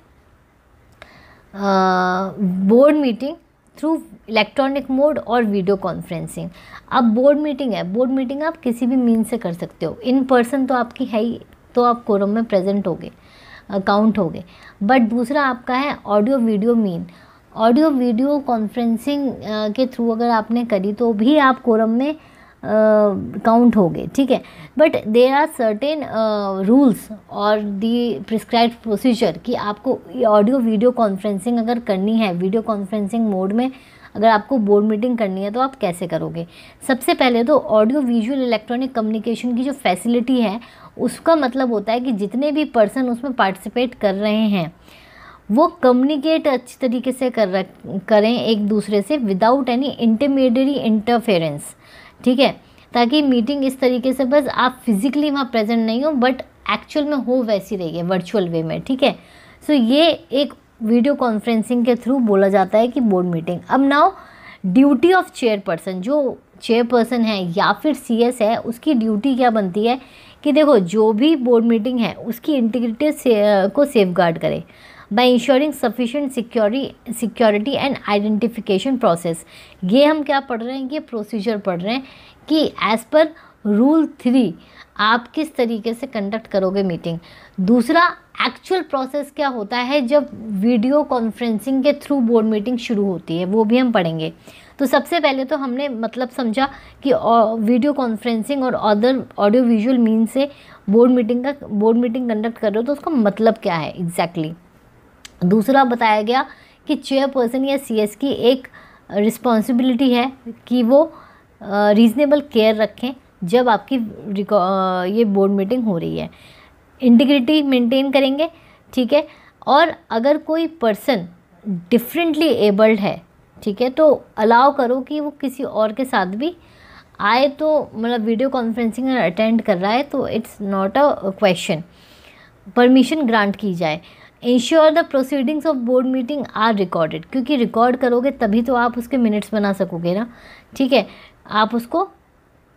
board meeting through electronic mode और वीडियो कॉन्फ्रेंसिंग। अब बोर्ड मीटिंग है, बोर्ड मीटिंग आप किसी भी मीन्स से कर सकते हो, इन पर्सन तो आपकी है ही, तो आप कोरम में प्रेजेंट होगे, काउंट होगे, बट दूसरा आपका है audio video mean. Audio video conferencing के थ्रू अगर आपने करी तो भी आप कोरम में काउंट होगे। ठीक है, but there are certain rules और दी प्रिस्क्राइब्ड प्रोसीजर कि आपको ऑडियो वीडियो कॉन्फ्रेंसिंग अगर करनी है, वीडियो कॉन्फ्रेंसिंग मोड में अगर आपको बोर्ड मीटिंग करनी है तो आप कैसे करोगे। सबसे पहले तो ऑडियो विजुअल इलेक्ट्रॉनिक कम्युनिकेशन की जो फैसिलिटी है उसका मतलब होता है कि जितने भी पर्सन उसमें पार्टिसिपेट कर रहे हैं वो कम्युनिकेट अच्छी तरीके से करें एक दूसरे से विदाउट एनी इंटरमीडियरी इंटरफेरेंस। ठीक है, ताकि मीटिंग इस तरीके से बस आप फिजिकली वहाँ प्रेजेंट नहीं हो बट एक्चुअल में हो वैसी रही है वर्चुअल वे में। ठीक है, सो ये एक वीडियो कॉन्फ्रेंसिंग के थ्रू बोला जाता है कि बोर्ड मीटिंग। अब नाउ ड्यूटी ऑफ चेयरपर्सन, जो चेयरपर्सन है या फिर सीएस है, उसकी ड्यूटी क्या बनती है कि देखो जो भी बोर्ड मीटिंग है उसकी इंटीग्रिटी को सेफगार्ड करे by ensuring sufficient security and identification process. ये हम क्या पढ़ रहे हैं, ये प्रोसीजर पढ़ रहे हैं कि एज़ पर रूल 3 आप किस तरीके से कंडक्ट करोगे मीटिंग। दूसरा एक्चुअल प्रोसेस क्या होता है जब वीडियो कॉन्फ्रेंसिंग के थ्रू बोर्ड मीटिंग शुरू होती है, वो भी हम पढ़ेंगे। तो सबसे पहले तो हमने मतलब समझा कि वीडियो कॉन्फ्रेंसिंग और अदर ऑडियो विजुअल मीन से बोर्ड मीटिंग कंडक्ट कर रहे हो तो उसका मतलब क्या है एग्जैक्टली। दूसरा बताया गया कि चेयरपर्सन या सीएस की एक रिस्पॉन्सिबिलिटी है कि वो रीज़नेबल केयर रखें जब आपकी ये बोर्ड मीटिंग हो रही है, इंटीग्रिटी मेंटेन करेंगे। ठीक है, और अगर कोई पर्सन डिफरेंटली एबल्ड है, ठीक है, तो अलाउ करो कि वो किसी और के साथ भी आए, तो मतलब वीडियो कॉन्फ्रेंसिंग अटेंड कर रहा है तो it's not a question, permission grant की जाए। Ensure the proceedings of board meeting are recorded, क्योंकि रिकॉर्ड करोगे तभी तो आप उसके मिनट्स बना सकोगे ना। ठीक है, आप उसको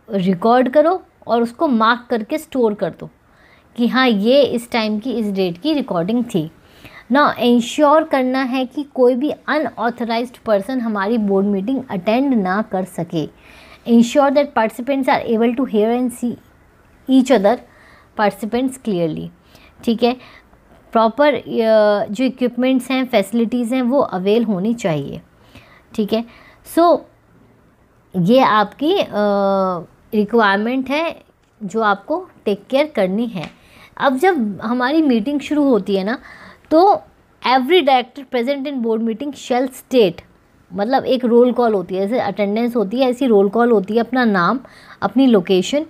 रिकॉर्ड करो और उसको मार्क करके स्टोर कर दो कि हाँ ये इस टाइम की इस डेट की रिकॉर्डिंग थी ना। इंश्योर करना है कि कोई भी अनऑथराइज्ड पर्सन हमारी बोर्ड मीटिंग अटेंड ना कर सके। Ensure that participants are able to hear and see each other participants clearly. ठीक है, प्रॉपर जो इक्विपमेंट्स हैं, फैसिलिटीज़ हैं, वो अवेल होनी चाहिए। ठीक है, सो ये आपकी रिक्वायरमेंट है जो आपको टेक केयर करनी है। अब जब हमारी मीटिंग शुरू होती है ना, तो every director present in board meeting shall state, मतलब एक रोल कॉल होती है, जैसे अटेंडेंस होती है ऐसी रोल कॉल होती है, अपना नाम, अपनी location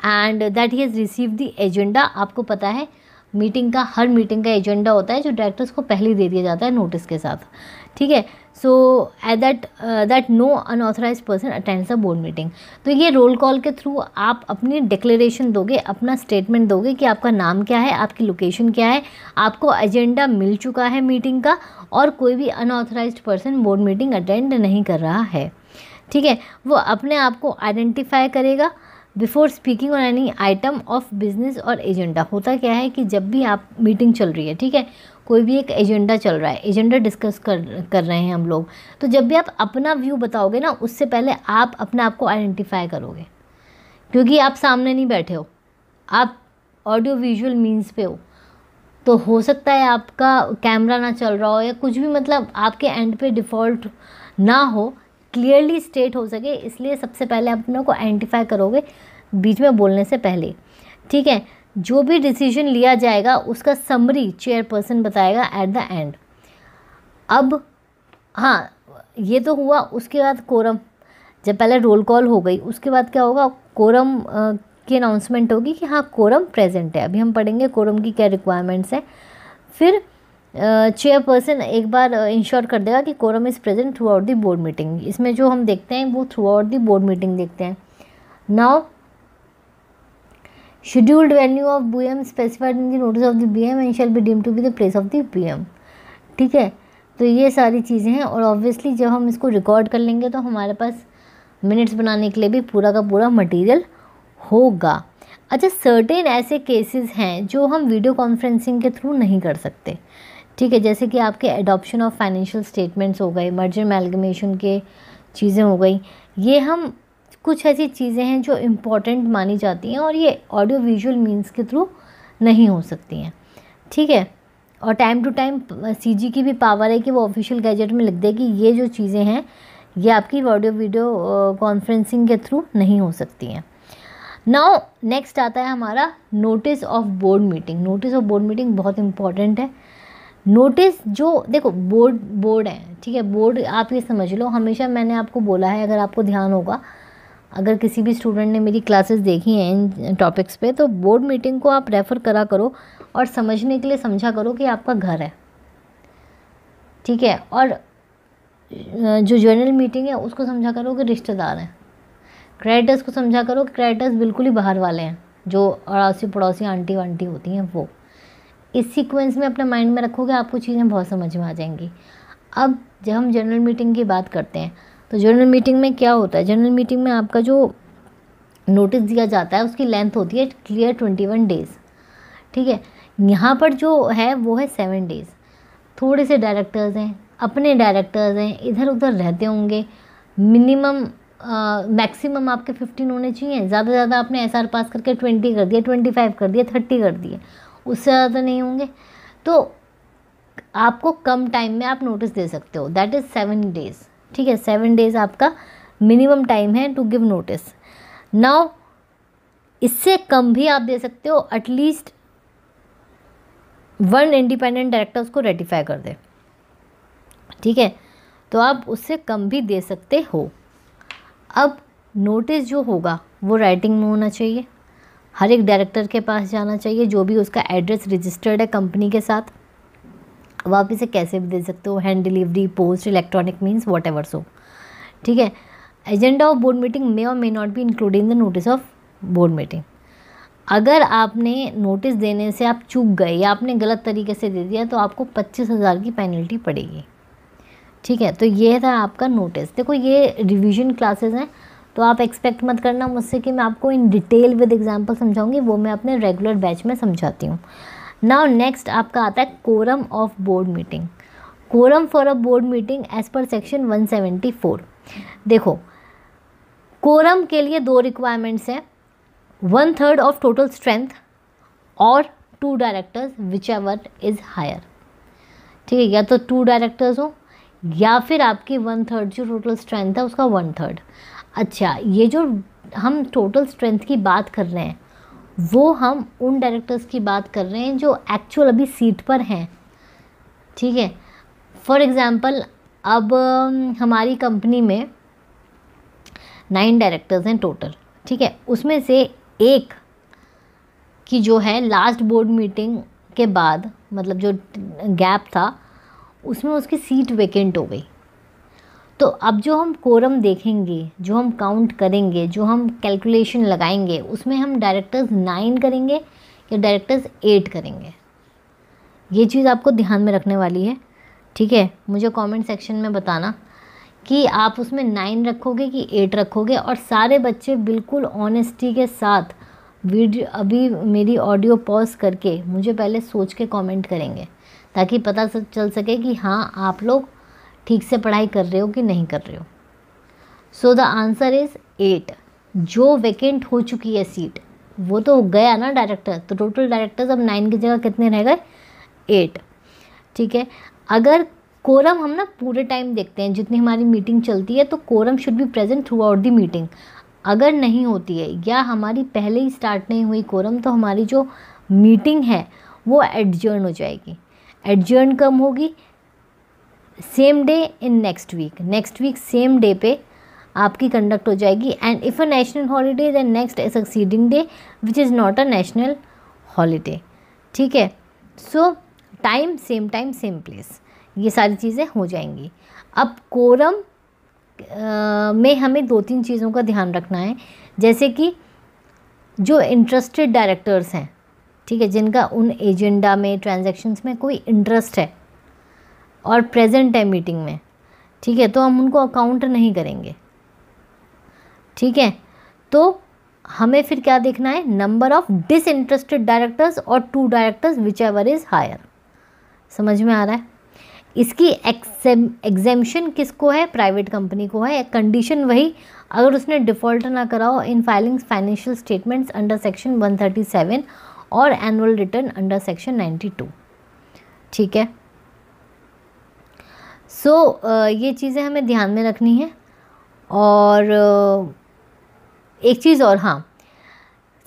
and that he has receive the agenda. आपको पता है मीटिंग का, हर मीटिंग का एजेंडा होता है जो डायरेक्टर्स को पहले ही दे दिया जाता है नोटिस के साथ। ठीक है, so at that no unauthorised person attends a board meeting. तो ये रोल कॉल के थ्रू आप अपनी डिक्लेरेशन दोगे, अपना स्टेटमेंट दोगे कि आपका नाम क्या है, आपकी लोकेशन क्या है, आपको एजेंडा मिल चुका है मीटिंग का और कोई भी unauthorised person board meeting attend नहीं कर रहा है। ठीक है, वो अपने आप को आइडेंटिफाई करेगा before speaking on any item of business और एजेंडा। होता क्या है कि जब भी आप मीटिंग चल रही है, ठीक है, कोई भी एक एजेंडा चल रहा है, एजेंडा डिस्कस कर रहे हैं हम लोग, तो जब भी आप अपना व्यू बताओगे ना, उससे पहले आप अपने आप को आइडेंटिफाई करोगे, क्योंकि आप सामने नहीं बैठे हो, आप ऑडियो विजुअल मीन्स पे हो। तो हो सकता है आपका कैमरा ना चल रहा हो या कुछ भी, मतलब आपके एंड पे डिफ़ॉल्ट ना हो, क्लियरली स्टेट हो सके, इसलिए सबसे पहले आप अपने को आइडेंटिफाई करोगे बीच में बोलने से पहले। ठीक है, जो भी डिसीजन लिया जाएगा उसका समरी चेयरपर्सन बताएगा एट द एंड। अब हाँ, ये तो हुआ, उसके बाद कोरम, जब पहले रोल कॉल हो गई, उसके बाद क्या होगा, कोरम की अनाउंसमेंट होगी कि हाँ कोरम प्रेजेंट है। अभी हम पढ़ेंगे कोरम की क्या रिक्वायरमेंट्स हैं। फिर चेयरपर्सन एक बार इंश्योर कर देगा कि quorum is present throughout the board meeting. इसमें जो हम देखते हैं वो throughout the board meeting देखते हैं। Now scheduled venue of BM specified in the notice of the BM and shall be deemed to be the place of the BM। ठीक है, तो ये सारी चीज़ें हैं, और ऑब्वियसली जब हम इसको रिकॉर्ड कर लेंगे तो हमारे पास मिनट्स बनाने के लिए भी पूरा का पूरा मटेरियल होगा। अच्छा, सर्टेन ऐसे केसेस हैं जो हम वीडियो कॉन्फ्रेंसिंग के थ्रू नहीं कर सकते। ठीक है, जैसे कि आपके एडॉप्शन ऑफ फाइनेंशियल स्टेटमेंट्स हो गए, मर्जर एमैल्गमेशन के चीज़ें हो गई, ये हम कुछ ऐसी चीज़ें हैं जो इम्पॉर्टेंट मानी जाती हैं और ये ऑडियो विजुअल मीन्स के थ्रू नहीं हो सकती हैं। ठीक है, और टाइम टू टाइम CG की भी पावर है कि वो ऑफिशियल गैजेट में लिख दे कि ये जो चीज़ें हैं ये आपकी ऑडियो वीडियो कॉन्फ्रेंसिंग के थ्रू नहीं हो सकती हैं। नाउ नेक्स्ट आता है हमारा notice of board meeting. Notice of board meeting बहुत इंपॉर्टेंट है। नोटिस जो देखो बोर्ड है, ठीक है, बोर्ड आप ये समझ लो, हमेशा मैंने आपको बोला है, अगर आपको ध्यान होगा, अगर किसी भी स्टूडेंट ने मेरी क्लासेस देखी हैं इन टॉपिक्स पे, तो बोर्ड मीटिंग को आप रेफ़र करा करो और समझने के लिए समझा करो कि आपका घर है। ठीक है, और जो जनरल मीटिंग है उसको समझा करो कि रिश्तेदार हैं। क्रेडिटर्स को समझा करो कि क्रेडिटर्स बिल्कुल ही बाहर वाले हैं, जो अड़ोसी पड़ोसी आंटी वांटी होती हैं वो। इस सीक्वेंस में अपने माइंड में रखोगे, आपको चीज़ें बहुत समझ में आ जाएंगी। अब जब हम जनरल मीटिंग की बात करते हैं तो जनरल मीटिंग में क्या होता है, जनरल मीटिंग में आपका जो नोटिस दिया जाता है उसकी लेंथ होती है क्लियर 21 डेज़। ठीक है, यहाँ पर जो है वो है 7 डेज़। थोड़े से डायरेक्टर्स हैं, अपने डायरेक्टर्स हैं, इधर उधर रहते होंगे, मिनिमम मैक्सिमम आपके 15 होने चाहिए। ज़्यादा से ज़्यादा आपने SR पास करके 20 कर दिया, 25 कर दिया, 30 कर दिए, उससे ज़्यादा नहीं होंगे। तो आपको कम टाइम में आप नोटिस दे सकते हो, दैट इज़ 7 डेज़। ठीक है, 7 डेज़ आपका मिनिमम टाइम है टू गिव नोटिस। नाउ इससे कम भी आप दे सकते हो, एटलीस्ट 1 इंडिपेंडेंट डायरेक्टर उसको रेटिफाई कर दे। ठीक है, तो आप उससे कम भी दे सकते हो। अब नोटिस जो होगा वो राइटिंग में होना चाहिए, हर एक डायरेक्टर के पास जाना चाहिए, जो भी उसका एड्रेस रजिस्टर्ड है कंपनी के साथ। अब आप इसे कैसे भी दे सकते हो, hand delivery, post, electronic means what ever so. ठीक है, एजेंडा ऑफ बोर्ड मीटिंग मे और may not be included in the notice of board meeting. अगर आपने नोटिस देने से आप चूक गए या आपने गलत तरीके से दे दिया तो आपको 25,000 की पेनल्टी पड़ेगी। ठीक है, तो ये था आपका नोटिस। देखो ये रिवीजन क्लासेस हैं, तो आप एक्सपेक्ट मत करना मुझसे कि मैं आपको इन डिटेल विद एग्जांपल समझाऊंगी, वो मैं अपने रेगुलर बैच में समझाती हूँ। नाउ नेक्स्ट आपका आता है quorum of board meeting. Quorum for a board meeting as per section 174। देखो, कोरम के लिए 2 रिक्वायरमेंट्स हैं, 1/3 ऑफ टोटल स्ट्रेंथ और 2 directors whichever is higher. ठीक है, या तो 2 डायरेक्टर्स हो या फिर आपकी 1/3 जो टोटल स्ट्रेंथ है उसका 1/3। अच्छा, ये जो हम टोटल स्ट्रेंथ की बात कर रहे हैं वो हम उन डायरेक्टर्स की बात कर रहे हैं जो एक्चुअल अभी सीट पर हैं। ठीक है, फॉर एग्ज़ाम्पल अब हमारी कंपनी में 9 डायरेक्टर्स हैं टोटल। ठीक है, उसमें से एक की जो है लास्ट बोर्ड मीटिंग के बाद, मतलब जो गैप था उसमें उसकी सीट वेकेंट हो गई। तो अब जो हम कोरम देखेंगे, जो हम काउंट करेंगे, जो हम कैलकुलेशन लगाएंगे, उसमें हम डायरेक्टर्स 9 करेंगे या डायरेक्टर्स 8 करेंगे, ये चीज़ आपको ध्यान में रखने वाली है। ठीक है, मुझे कमेंट सेक्शन में बताना कि आप उसमें 9 रखोगे कि 8 रखोगे। और सारे बच्चे बिल्कुल ऑनेस्टी के साथ वीडियो अभी मेरी ऑडियो पॉज करके मुझे पहले सोच के कमेंट करेंगे, ताकि पता चल सके कि हाँ आप लोग ठीक से पढ़ाई कर रहे हो कि नहीं कर रहे हो। So the answer is 8। जो वैकेंट हो चुकी है सीट वो तो गया ना डायरेक्टर, तो टोटल डायरेक्टर्स अब 9 की जगह कितने रह गए? 8। ठीक है। अगर कोरम हम ना पूरे टाइम देखते हैं जितनी हमारी मीटिंग चलती है, तो quorum should be present throughout the meeting. अगर नहीं होती है या हमारी पहले ही स्टार्ट नहीं हुई कोरम, तो हमारी जो मीटिंग है वो एडजर्न हो जाएगी। एडजर्न कब होगी? Same day in next week same day पे आपकी कंडक्ट हो जाएगी। And if a national holiday then next succeeding day which is not a national holiday. ठीक है। सो टाइम सेम प्लेस, ये सारी चीज़ें हो जाएंगी। अब कोरम में हमें 2-3 चीज़ों का ध्यान रखना है, जैसे कि जो इंटरेस्टेड डायरेक्टर्स हैं, ठीक है, जिनका उन एजेंडा में ट्रांजैक्शंस में कोई इंटरेस्ट है और प्रेजेंट है मीटिंग में, ठीक है, तो हम उनको अकाउंट नहीं करेंगे। ठीक है। तो हमें फिर क्या देखना है? नंबर ऑफ डिसइंटरेस्टेड डायरेक्टर्स और 2 directors whichever is higher. समझ में आ रहा है? इसकी एग्जेम्पशन किसको है? प्राइवेट कंपनी को है। कंडीशन वही, अगर उसने डिफ़ॉल्ट ना करा हो in filing financial statements under section 137 और एनुअल रिटर्न अंडर सेक्शन 92। ठीक है। सो ये चीज़ें हमें ध्यान में रखनी है। और एक चीज़ और, हाँ,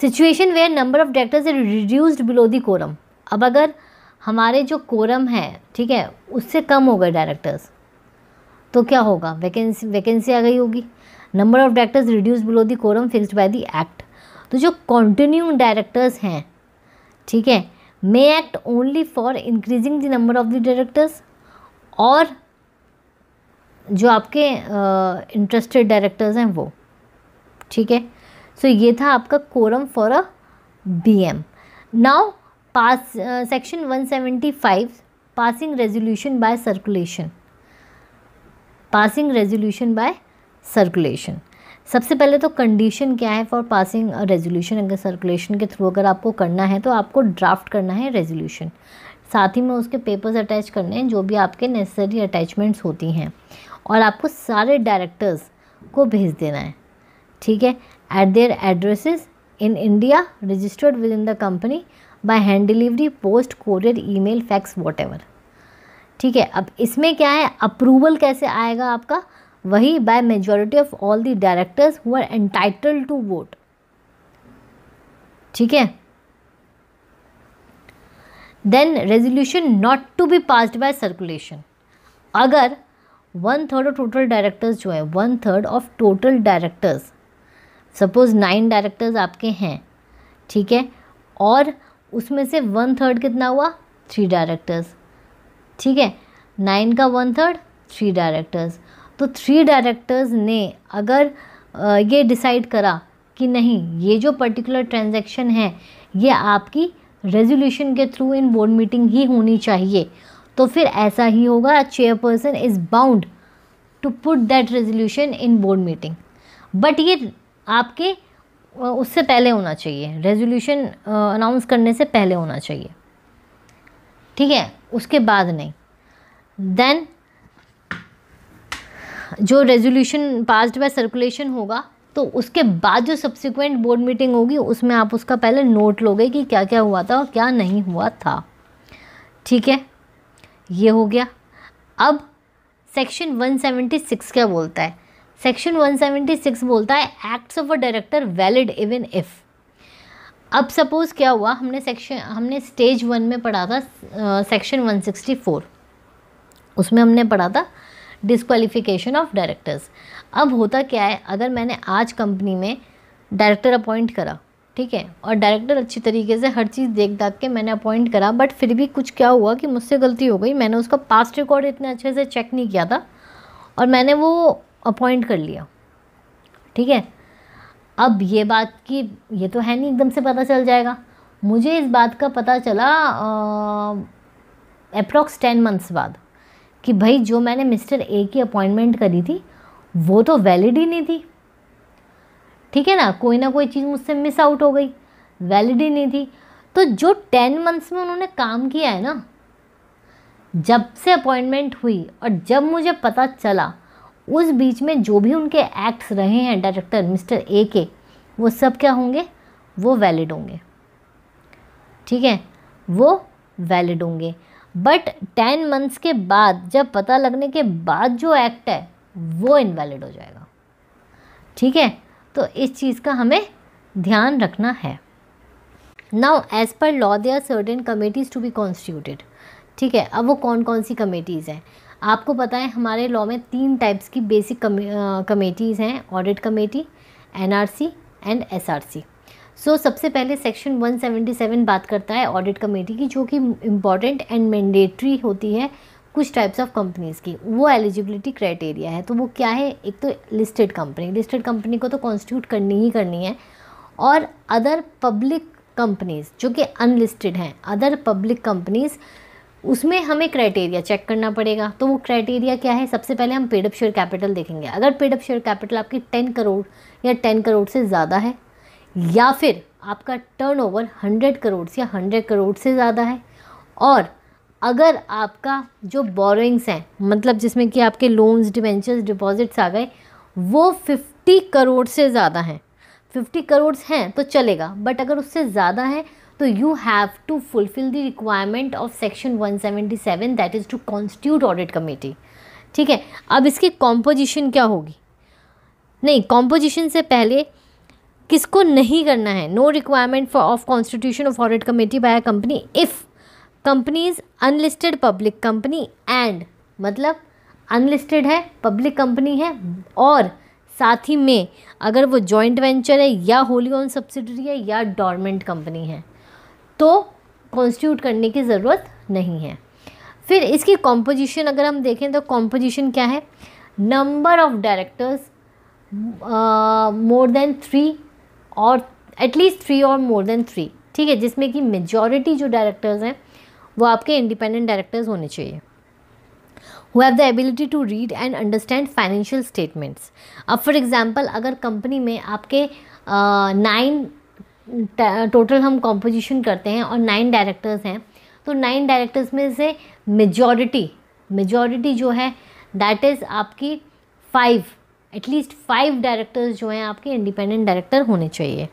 situation where number of directors is reduced below the quorum. अब अगर हमारे जो कोरम है, ठीक है, उससे कम हो गए डायरेक्टर्स, तो क्या होगा? वैकेंसी आ गई होगी। Number of directors reduce below the quorum fixed by the act. तो जो कंटिन्यूइंग डायरेक्टर्स हैं, ठीक है, may act only for increasing the number of the directors, और जो आपके इंटरेस्टेड डायरेक्टर्स हैं वो। ठीक है। सो ये था आपका quorum for a BM. Now pass section 175 passing resolution by circulation. Passing resolution by circulation, सबसे पहले तो कंडीशन क्या है फॉर पासिंग रेजोल्यूशन? अगर सर्कुलेशन के थ्रू अगर आपको करना है तो आपको ड्राफ्ट करना है रेजोल्यूशन, साथ ही में उसके पेपर्स अटैच करने हैं, जो भी आपके नेसेसरी अटैचमेंट्स होती हैं, और आपको सारे डायरेक्टर्स को भेज देना है। ठीक है। Eight there addresses in India registered with in the company by hand delivery, post, courier, email, fax, whatever. ठीक है। अब इसमें क्या है, अप्रूवल कैसे आएगा आपका? वही by majority of all the directors who are entitled to vote. ठीक है। Then resolution not to be passed by circulation. अगर 1/3 ऑफ टोटल डायरेक्टर्स जो है, 1/3 of total directors, suppose 9 directors आपके हैं, ठीक है, और उसमें से 1/3 कितना हुआ? 3 डायरेक्टर्स। ठीक है। 9 का 1/3 3 डायरेक्टर्स। तो 3 डायरेक्टर्स ने अगर ये डिसाइड करा कि नहीं, ये जो पर्टिकुलर ट्रांजैक्शन है ये आपकी रेजोल्यूशन के थ्रू इन बोर्ड मीटिंग ही होनी चाहिए, तो फिर ऐसा ही होगा। Chairperson is bound to put that resolution in board meeting. But ये आपके उससे पहले होना चाहिए, रेजोल्यूशन अनाउंस करने से पहले होना चाहिए। ठीक है, उसके बाद नहीं। देन जो रेजोल्यूशन पास्ड बाय सर्कुलेशन होगा, तो उसके बाद जो सब्सिक्वेंट बोर्ड मीटिंग होगी उसमें आप उसका पहले नोट लोगे कि क्या क्या हुआ था और क्या नहीं हुआ था। ठीक है, ये हो गया। अब सेक्शन 176 क्या बोलता है? सेक्शन 176 बोलता है acts of a director valid even if. अब सपोज क्या हुआ, हमने स्टेज 1 में पढ़ा था सेक्शन 164, उसमें हमने पढ़ा था डिस्क्वालिफिकेशन ऑफ डायरेक्टर्स। अब होता क्या है, अगर मैंने आज कंपनी में डायरेक्टर अपॉइंट करा, ठीक है, और डायरेक्टर अच्छी तरीके से हर चीज़ देख दाख के मैंने अपॉइंट करा, बट फिर भी कुछ क्या हुआ कि मुझसे गलती हो गई, मैंने उसका पास्ट रिकॉर्ड इतने अच्छे से चेक नहीं किया था और मैंने वो अपॉइंट कर लिया। ठीक है। अब ये बात की, ये तो है नहीं एकदम से पता चल जाएगा। मुझे इस बात का पता चला अप्रॉक्स 10 मंथ्स बाद कि भाई जो मैंने मिस्टर ए की अपॉइंटमेंट करी थी वो तो वैलिड ही नहीं थी। ठीक है ना कोई चीज़ मुझसे मिस आउट हो गई, वैलिड ही नहीं थी। तो जो 10 मंथ्स में उन्होंने काम किया है ना, जब से अपॉइंटमेंट हुई और जब मुझे पता चला उस बीच में जो भी उनके एक्ट्स रहे हैं डायरेक्टर मिस्टर ए के, वो सब क्या होंगे, वो वैलिड होंगे। ठीक है, वो वैलिड होंगे। बट 10 मंथ्स के बाद, जब पता लगने के बाद जो एक्ट है वो इनवैलिड हो जाएगा। ठीक है, तो इस चीज़ का हमें ध्यान रखना है। Now as per law there are certain committees to be constituted. ठीक है, अब वो कौन कौन सी कमेटीज़ हैं आपको पता है। हमारे लॉ में 3 टाइप्स की बेसिक कमेटीज़ हैं, audit committee, NRC and SRC. So सबसे पहले सेक्शन 177 बात करता है ऑडिट कमेटी की, जो कि इम्पॉर्टेंट एंड मैंडेटरी होती है कुछ टाइप्स ऑफ कंपनीज़ की। वो एलिजिबिलिटी क्राइटेरिया है। तो वो क्या है, एक तो लिस्टेड कंपनी को तो कॉन्स्टिट्यूट करनी ही करनी है, और अदर पब्लिक कंपनीज़ जो कि अनलिस्टेड हैं, अदर पब्लिक कंपनीज़, उसमें हमें क्राइटेरिया चेक करना पड़ेगा। तो वो क्राइटेरिया क्या है, सबसे पहले हम पेड अप शेयर कैपिटल देखेंगे। अगर पेड अप शेयर कैपिटल आपकी 10 करोड़ या 10 करोड़ से ज़्यादा है, या फिर आपका टर्नओवर 100 करोड़ या 100 करोड़ से ज़्यादा है, और अगर आपका जो बोरोइंग्स हैं, मतलब जिसमें कि आपके लोन्स, डिवेंचर्स, डिपॉजिट्स आ गए, वो 50 करोड़ से ज़्यादा हैं। 50 करोड़ हैं तो चलेगा, बट अगर उससे ज़्यादा है तो you have to fulfil the requirement of section 177, that is to constitute audit committee. ठीक है, अब इसकी कॉम्पोजिशन क्या होगी, नहीं, कॉम्पोजिशन से पहले किसको नहीं करना है, no requirement for of constitution of audit committee by a company if company is unlisted public company and, मतलब अनलिस्टेड है, पब्लिक कंपनी है, और साथ ही में अगर वो जॉइंट वेंचर है या होली ओन सब्सिडरी है या डोरमेंट कंपनी है, तो कॉन्स्टिट्यूट करने की ज़रूरत नहीं है। फिर इसकी कॉम्पोजिशन अगर हम देखें तो कॉम्पोजिशन क्या है, number of directors more than 3 और एटलीस्ट 3 और मोर देन 3। ठीक है, जिसमें कि मेजॉरिटी जो डायरेक्टर्स हैं वो आपके इंडिपेंडेंट डायरेक्टर्स होने चाहिए। who have the ability to read and understand financial statements। अब फॉर एग्जांपल अगर कंपनी में आपके 9 टोटल हम कॉम्पोजिशन करते हैं और 9 डायरेक्टर्स हैं, तो 9 डायरेक्टर्स में से मेजॉरिटी जो है दैट इज़ आपकी 5, एटलीस्ट 5 डायरेक्टर्स जो हैं आपके इंडिपेंडेंट डायरेक्टर होने चाहिए।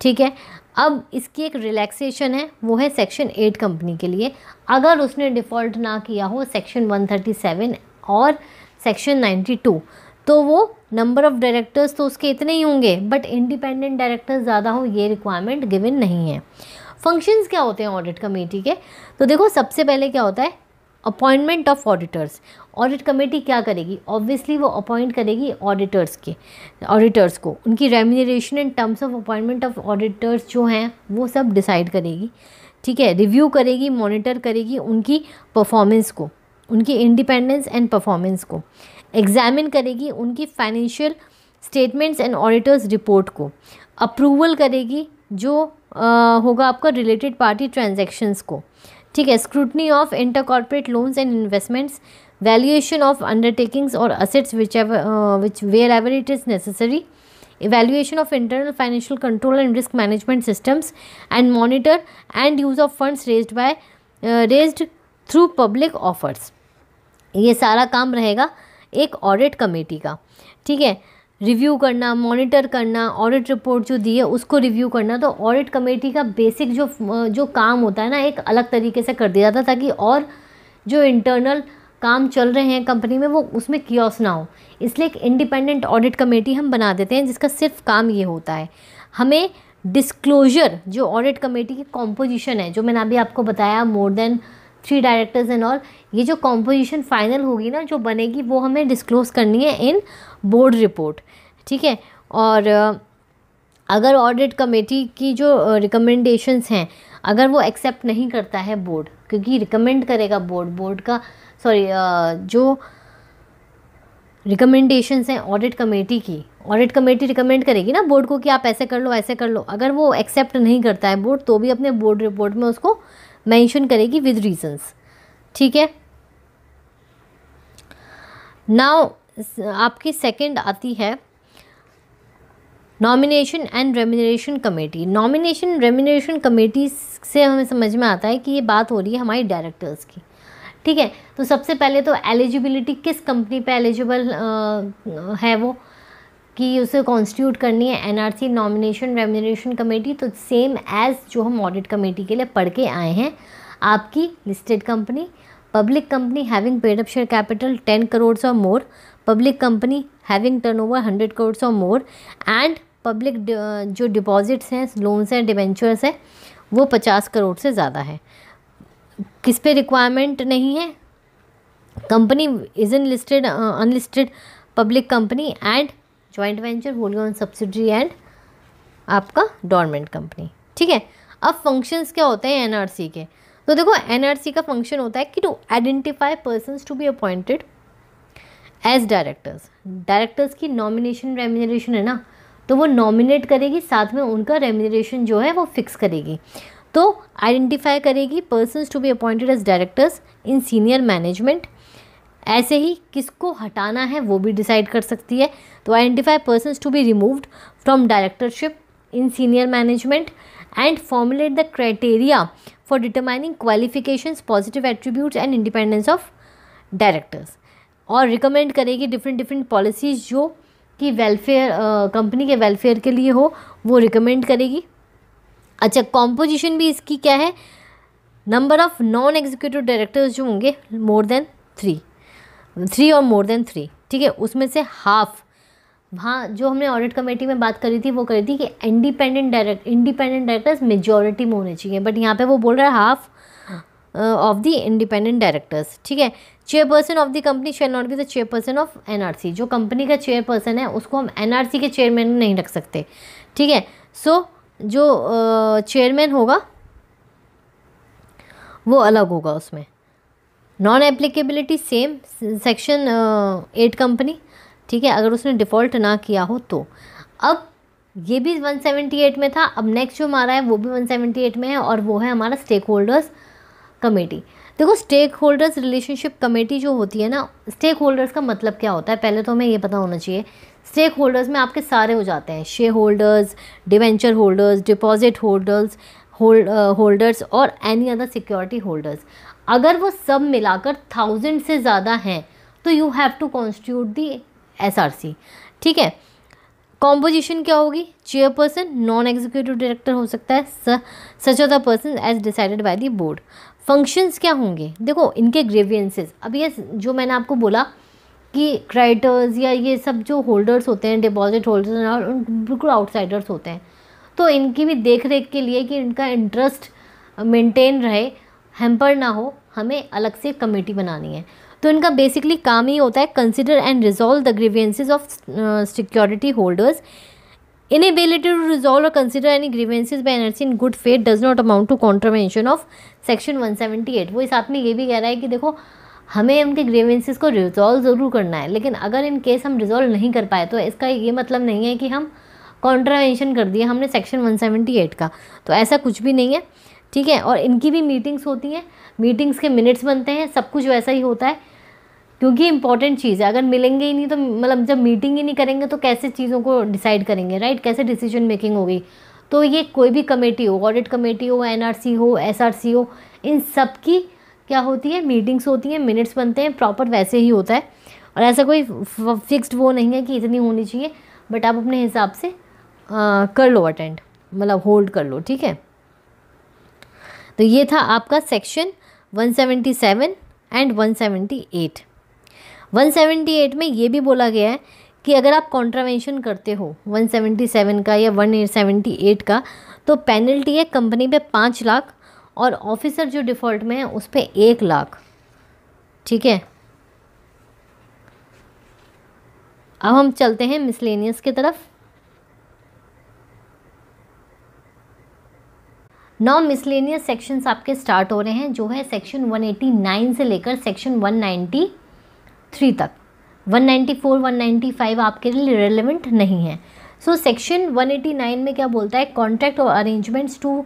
ठीक है, अब इसकी एक रिलैक्सेशन है, वो है सेक्शन 8 कंपनी के लिए। अगर उसने डिफ़ॉल्ट ना किया हो सेक्शन 137 और सेक्शन 92, तो वो नंबर ऑफ़ डायरेक्टर्स तो उसके इतने ही होंगे, बट इंडिपेंडेंट डायरेक्टर्स ज़्यादा हो, ये रिक्वायरमेंट गिवन नहीं है। फंक्शंस क्या होते हैं ऑडिट कमेटी के, तो देखो सबसे पहले क्या होता है, appointment of auditors. Audit committee क्या करेगी, ऑब्वियसली वो अपॉइंट करेगी ऑडिटर्स को, उनकी remuneration and terms of appointment of auditors जो हैं वो सब डिसाइड करेगी। ठीक है, रिव्यू करेगी, मॉनिटर करेगी उनकी परफॉर्मेंस को, उनकी इंडिपेंडेंस एंड परफॉर्मेंस को, एग्जामिन करेगी उनकी financial statements and auditors report को, अप्रूवल करेगी जो होगा आपका रिलेटेड पार्टी ट्रांजैक्शंस को। ठीक है, scrutiny of inter corporate loans and investments, valuation of undertakings और assets which wherever it is necessary, evaluation of internal financial control and risk management systems, and monitor and use of funds raised through public offers। ये सारा काम रहेगा एक ऑडिट कमेटी का। ठीक है, रिव्यू करना, मॉनिटर करना, ऑडिट रिपोर्ट जो दी है उसको रिव्यू करना। तो ऑडिट कमेटी का बेसिक जो काम होता है ना, एक अलग तरीके से कर दिया जाता, ताकि और जो इंटरनल काम चल रहे हैं कंपनी में वो उसमें कियोस ना हो, इसलिए एक इंडिपेंडेंट ऑडिट कमेटी हम बना देते हैं जिसका सिर्फ काम ये होता है, हमें डिस्क्लोजर, जो ऑडिट कमेटी की कॉम्पोजिशन है, जो मैंने अभी आपको बताया, more than 3 directors and all, ये जो कॉम्पोजिशन फाइनल होगी ना, जो बनेगी, वो हमें डिस्क्लोज करनी है इन बोर्ड रिपोर्ट। ठीक है, और अगर ऑडिट कमेटी की जो रिकमेंडेशंस हैं, अगर वो एक्सेप्ट नहीं करता है बोर्ड, क्योंकि रिकमेंड करेगा बोर्ड का जो रिकमेंडेशंस हैं ऑडिट कमेटी की, ऑडिट कमेटी रिकमेंड करेगी ना बोर्ड को कि आप ऐसे कर लो, ऐसे कर लो। अगर वो एक्सेप्ट नहीं करता है बोर्ड, तो भी अपने बोर्ड रिपोर्ट में उसको मेंशन करेगी विद रीजंस। ठीक है, नाउ आपकी सेकंड आती है nomination and remuneration committee. Nomination remuneration committee से हमें समझ में आता है कि ये बात हो रही है हमारी डायरेक्टर्स की। ठीक है। तो सबसे पहले तो एलिजिबिलिटी, किस कंपनी पे एलिजिबल है वो, कि उसे कॉन्स्टिट्यूट करनी है एनआरसी नॉमिनेशन रेम्यूनरेशन कमेटी, तो सेम एज जो हम ऑडिट कमेटी के लिए पढ़ के आए हैं। आपकी listed company, public company having paid up share capital 10 crore और more, public company having turnover 100 crore और मोर, एंड पब्लिक जो डिपॉजिट्स हैं, लोन्स हैं, डिबेंचर्स हैं, वो 50 करोड़ से ज़्यादा है। किस पे रिक्वायरमेंट नहीं है? Company is in listed unlisted public company and joint venture, Holi own subsidiary and आपका डोरमेंट कंपनी, ठीक है। अब फंक्शंस क्या होते हैं एनआरसी के? तो देखो, एनआरसी का फंक्शन होता है कि to identify persons to be appointed as directors. Directors की नॉमिनेशन रेम्यूनरेशन है ना, तो वो नॉमिनेट करेगी, साथ में उनका रेम्यूनरेशन जो है वो फिक्स करेगी। तो आइडेंटिफाई करेगी persons to be appointed as directors in senior management. ऐसे ही किसको हटाना है वो भी डिसाइड कर सकती है। तो identify persons to be removed from directorship in senior management and formulate the criteria for determining qualifications, positive attributes and independence of directors. और रिकमेंड करेगी डिफरेंट पॉलिसीज़ जो कि वेलफेयर, कंपनी के वेलफेयर के लिए हो, वो रिकमेंड करेगी। अच्छा, कॉम्पोजिशन भी इसकी क्या है? Number of non executive directors जो होंगे मोर देन 3 और मोर देन 3, ठीक है, उसमें से हाफ। हाँ, जो हमने ऑडिट कमेटी में बात करी थी वो करी थी कि इंडिपेंडेंट डायरेक्टर्स मेजॉरिटी में होने चाहिए, बट यहाँ पे वो बोल रहा है half of the independent directors, ठीक है। Chairperson of the company shall not be the chairperson of NRC. जो कंपनी का चेयरपर्सन है उसको हम एनआरसी के चेयरमैन में नहीं रख सकते, ठीक है। सो जो चेयरमैन होगा वो अलग होगा उसमें। Non applicability same section 8 company, ठीक है, अगर उसने डिफ़ॉल्ट ना किया हो तो। अब ये भी 178 में था, अब नेक्स्ट जो हमारा है वो भी 178 में है, और वो है हमारा स्टेक होल्डर्स कमेटी। देखो, स्टेक होल्डर्स रिलेशनशिप कमेटी जो होती है ना, स्टेक होल्डर्स का मतलब क्या होता है पहले तो हमें ये पता होना चाहिए। स्टेक होल्डर्स में आपके सारे हो जाते हैं, shareholders, debenture holders, deposit holders, holders और एनी अदर सिक्योरिटी होल्डर्स। अगर वो सब मिलाकर 1000 से ज़्यादा हैं तो you have to constitute the SRC, ठीक है। कॉम्पोजिशन क्या होगी? चेयरपर्सन नॉन एग्जीक्यूटिव डायरेक्टर हो सकता है, such of the person as decided by the board. Functions क्या होंगे? देखो, इनके ग्रीवियंसेस, अब ये जो मैंने आपको बोला कि क्रेडिटर्स या ये सब जो होल्डर्स होते हैं, डिपॉजिट होल्डर्स और बिल्कुल आउटसाइडर्स होते हैं, तो इनकी भी देख रेख के लिए कि इनका इंटरेस्ट मेंटेन रहे, हैम्पर ना हो, हमें अलग से कमेटी बनानी है। तो इनका बेसिकली काम ही होता है consider and resolve the grievances of security holders. Inability to resolve और consider any grievances by NRC in good faith does not amount to contravention of section 178। वो साथ में ये भी कह रहा है कि देखो, हमें उनके ग्रीवेंसेस को रिजॉल्व ज़रूर करना है, लेकिन अगर इन केस हम रिजॉल्व नहीं कर पाए तो इसका ये मतलब नहीं है कि हम कॉन्ट्रावेंशन कर दिया हमने सेक्शन 178 का, तो ऐसा कुछ भी नहीं है, ठीक है। और इनकी भी मीटिंग्स होती हैं, मीटिंग्स के मिनट्स बनते हैं, सब कुछ वैसा ही होता है, क्योंकि इंपॉर्टेंट चीज़ है। अगर मिलेंगे ही नहीं तो मतलब जब मीटिंग ही नहीं करेंगे तो कैसे चीज़ों को डिसाइड करेंगे, राइट, कैसे डिसीजन मेकिंग होगी। तो ये कोई भी कमेटी हो, ऑडिट कमेटी हो, एनआरसी हो, एसआरसी हो, इन सब की क्या होती है, मीटिंग्स होती हैं, मिनट्स बनते हैं, प्रॉपर वैसे ही होता है। और ऐसा कोई फिक्स्ड वो नहीं है कि इतनी होनी चाहिए, बट आप अपने हिसाब से कर लो अटेंड, मतलब होल्ड कर लो, ठीक है। तो ये था आपका सेक्शन 177 एंड 178। 178 में ये भी बोला गया है कि अगर आप कॉन्ट्रावेंशन करते हो 177 का या 178 का, तो पेनल्टी है कंपनी पे 5 लाख और ऑफिसर जो डिफ़ॉल्ट में है उस पर 1 लाख, ठीक है। अब हम चलते हैं मिसलेनियस की तरफ। नौ मिसलेनियस सेक्शंस आपके स्टार्ट हो रहे हैं, जो है सेक्शन 189 से लेकर सेक्शन 193 तक। 194, 195 आपके लिए रिलेवेंट नहीं है। सो सेक्शन 189 में क्या बोलता है? कॉन्ट्रैक्ट और arrangements to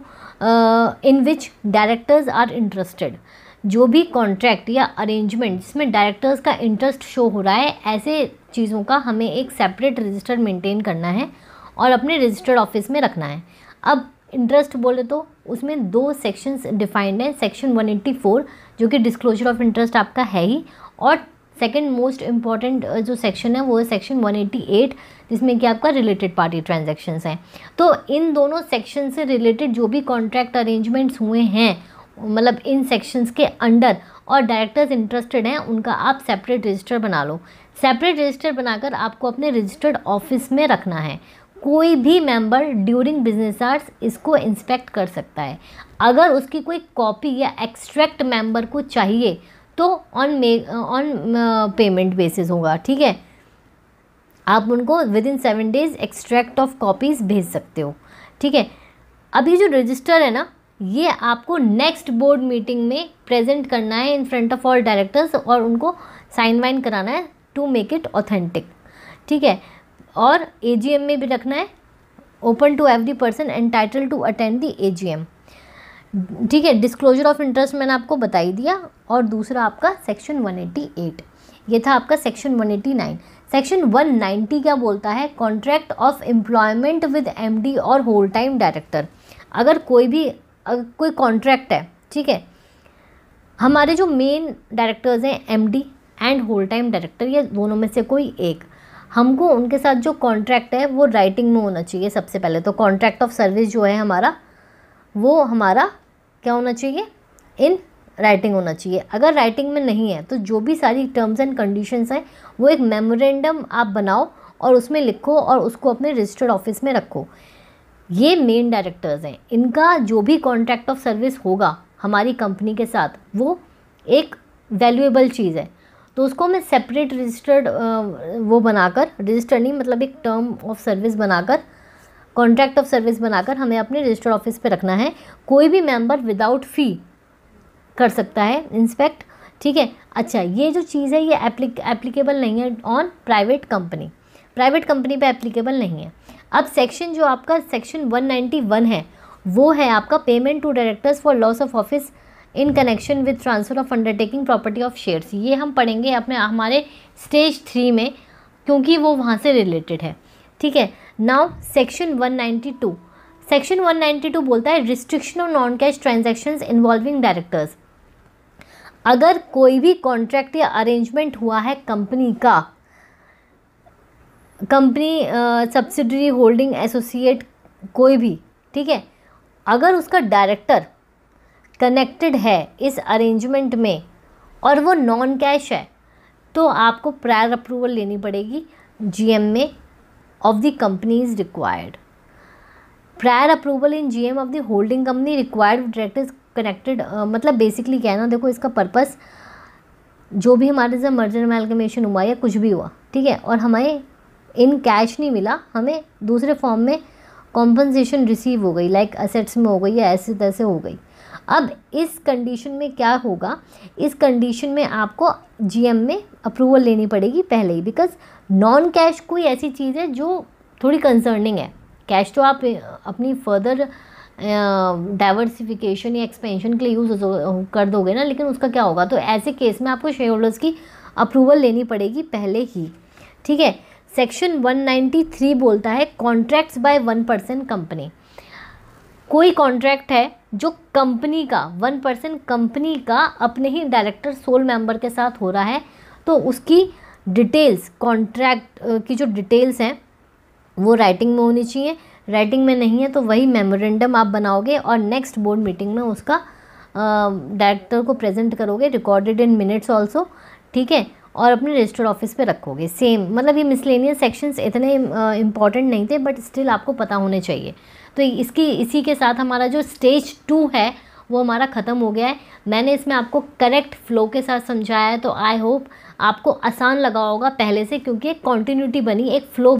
in which directors are interested. जो भी कॉन्ट्रैक्ट या अरेंजमेंट जिसमें डायरेक्टर्स का इंटरेस्ट शो हो रहा है, ऐसे चीज़ों का हमें एक सेपरेट रजिस्टर मेंटेन करना है और अपने रजिस्टर्ड ऑफिस में रखना है। अब इंटरेस्ट बोले तो उसमें 2 सेक्शंस डिफाइंड हैं, सेक्शन 184 जो कि डिस्क्लोजर ऑफ इंटरेस्ट आपका है ही, और सेकंड मोस्ट इम्पॉर्टेंट जो सेक्शन है वो है सेक्शन 188 जिसमें कि आपका रिलेटेड पार्टी ट्रांजैक्शंस हैं। तो इन दोनों सेक्शन से रिलेटेड जो भी कॉन्ट्रैक्ट अरेंजमेंट्स हुए हैं मतलब इन सेक्शंस के अंडर और डायरेक्टर्स इंटरेस्टेड हैं उनका आप सेपरेट रजिस्टर बना लो। सेपरेट रजिस्टर बनाकर आपको अपने रजिस्टर्ड ऑफिस में रखना है। कोई भी मेंबर ड्यूरिंग बिजनेस आवर्स इसको इंस्पेक्ट कर सकता है। अगर उसकी कोई कॉपी या एक्सट्रैक्ट मेंबर को चाहिए तो ऑन पेमेंट बेसिस होगा, ठीक है। आप उनको with in 7 days extract of copies भेज सकते हो, ठीक है। अभी जो रजिस्टर है ना ये आपको नेक्स्ट बोर्ड मीटिंग में प्रेजेंट करना है in front of all directors और उनको साइन वाइन कराना है टू मेक इट ऑथेंटिक, ठीक है। और AGM में भी रखना है, open to every person entitle to attend the AGM, ठीक है। डिस्क्लोजर ऑफ इंटरेस्ट मैंने आपको बता ही दिया। और दूसरा आपका सेक्शन 188, ये था आपका सेक्शन 189। सेक्शन 190 क्या बोलता है? Contract of employment with MD और होल टाइम डायरेक्टर। अगर कोई कॉन्ट्रैक्ट है, ठीक है, हमारे जो मेन डायरेक्टर्स हैं MD and whole time director, ये दोनों में से कोई एक, हमको उनके साथ जो कॉन्ट्रैक्ट है वो राइटिंग में होना चाहिए। सबसे पहले तो कॉन्ट्रैक्ट ऑफ सर्विस जो है हमारा वो हमारा क्या होना चाहिए? इन राइटिंग होना चाहिए। अगर राइटिंग में नहीं है तो जो भी सारी टर्म्स एंड कंडीशंस हैं वो एक मेमोरेंडम आप बनाओ और उसमें लिखो और उसको अपने रजिस्टर्ड ऑफिस में रखो। ये मेन डायरेक्टर्स हैं, इनका जो भी कॉन्ट्रैक्ट ऑफ सर्विस होगा हमारी कंपनी के साथ वो एक वैल्यूएबल चीज़ है, तो उसको हमें सेपरेट रजिस्टर्ड वो बनाकर, रजिस्टर नहीं मतलब एक टर्म ऑफ सर्विस बनाकर, कॉन्ट्रैक्ट ऑफ सर्विस बनाकर हमें अपने रजिस्टर्ड ऑफिस पे रखना है। कोई भी मेंबर विदाउट फ़ी कर सकता है इंस्पेक्ट, ठीक है। अच्छा, ये जो चीज़ है ये एप्लीकेबल नहीं है ऑन प्राइवेट कंपनी पे एप्लीकेबल नहीं है। अब सेक्शन जो आपका सेक्शन 191 है वो है आपका payment to directors for loss of office in connection with transfer of undertaking property of shares. ये हम पढ़ेंगे हमारे स्टेज 3 में क्योंकि वो वहाँ से रिलेटेड है, ठीक है। नाउ सेक्शन 192, सेक्शन 192 बोलता है restriction of non cash transactions involving directors. अगर कोई भी कॉन्ट्रैक्ट या अरेंजमेंट हुआ है कंपनी का, कंपनी सब्सिडरी होल्डिंग एसोसिएट कोई भी, ठीक है, अगर उसका डायरेक्टर कनेक्टेड है इस अरेंजमेंट में और वो नॉन कैश है तो आपको प्रायर अप्रूवल लेनी पड़ेगी GM में of the company is required. Prior approval in GM of the holding company required directors connected, मतलब बेसिकली क्या है ना, देखो इसका पर्पस जो भी हमारे से मर्जर अमैलगमेशन हुआ या कुछ भी हुआ, ठीक है, और हमें इन कैश नहीं मिला, हमें दूसरे फॉर्म में कॉम्पनसेशन रिसीव हो गई, लाइक असेट्स में हो गई या ऐसे तैसे हो गई। अब इस कंडीशन में क्या होगा, इस कंडीशन में आपको GM में अप्रूवल लेनी पड़ेगी पहले ही, बिकॉज नॉन कैश कोई ऐसी चीज़ है जो थोड़ी कंसर्निंग है। कैश तो आप अपनी फर्दर डाइवर्सिफिकेशन या एक्सपेंशन के लिए यूज़ कर दोगे ना, लेकिन उसका क्या होगा, तो ऐसे केस में आपको शेयर होल्डर्स की अप्रूवल लेनी पड़ेगी पहले ही, ठीक है। सेक्शन 193 बोलता है कॉन्ट्रैक्ट्स बाय 1% कंपनी। कोई कॉन्ट्रैक्ट है जो कंपनी का 1% कंपनी का अपने ही डायरेक्टर सोल मेंबर के साथ हो रहा है, तो उसकी डिटेल्स, कॉन्ट्रैक्ट की जो डिटेल्स हैं वो राइटिंग में होनी चाहिए। राइटिंग में नहीं है तो वही मेमोरेंडम आप बनाओगे और नेक्स्ट बोर्ड मीटिंग में उसका डायरेक्टर को प्रेजेंट करोगे, रिकॉर्डेड इन मिनट्स ऑल्सो, ठीक है, और अपने रजिस्टर्ड ऑफिस पे रखोगे। सेम मतलब ये मिसलेनियस सेक्शंस इतने इंपॉर्टेंट नहीं थे बट स्टिल आपको पता होने चाहिए। तो इसी के साथ हमारा जो स्टेज 2 है वो हमारा ख़त्म हो गया है। मैंने इसमें आपको करेक्ट फ्लो के साथ समझाया है, तो आई होप आपको आसान लगा होगा पहले से, क्योंकि एक कॉन्टिन्यूटी बनी, एक फ्लो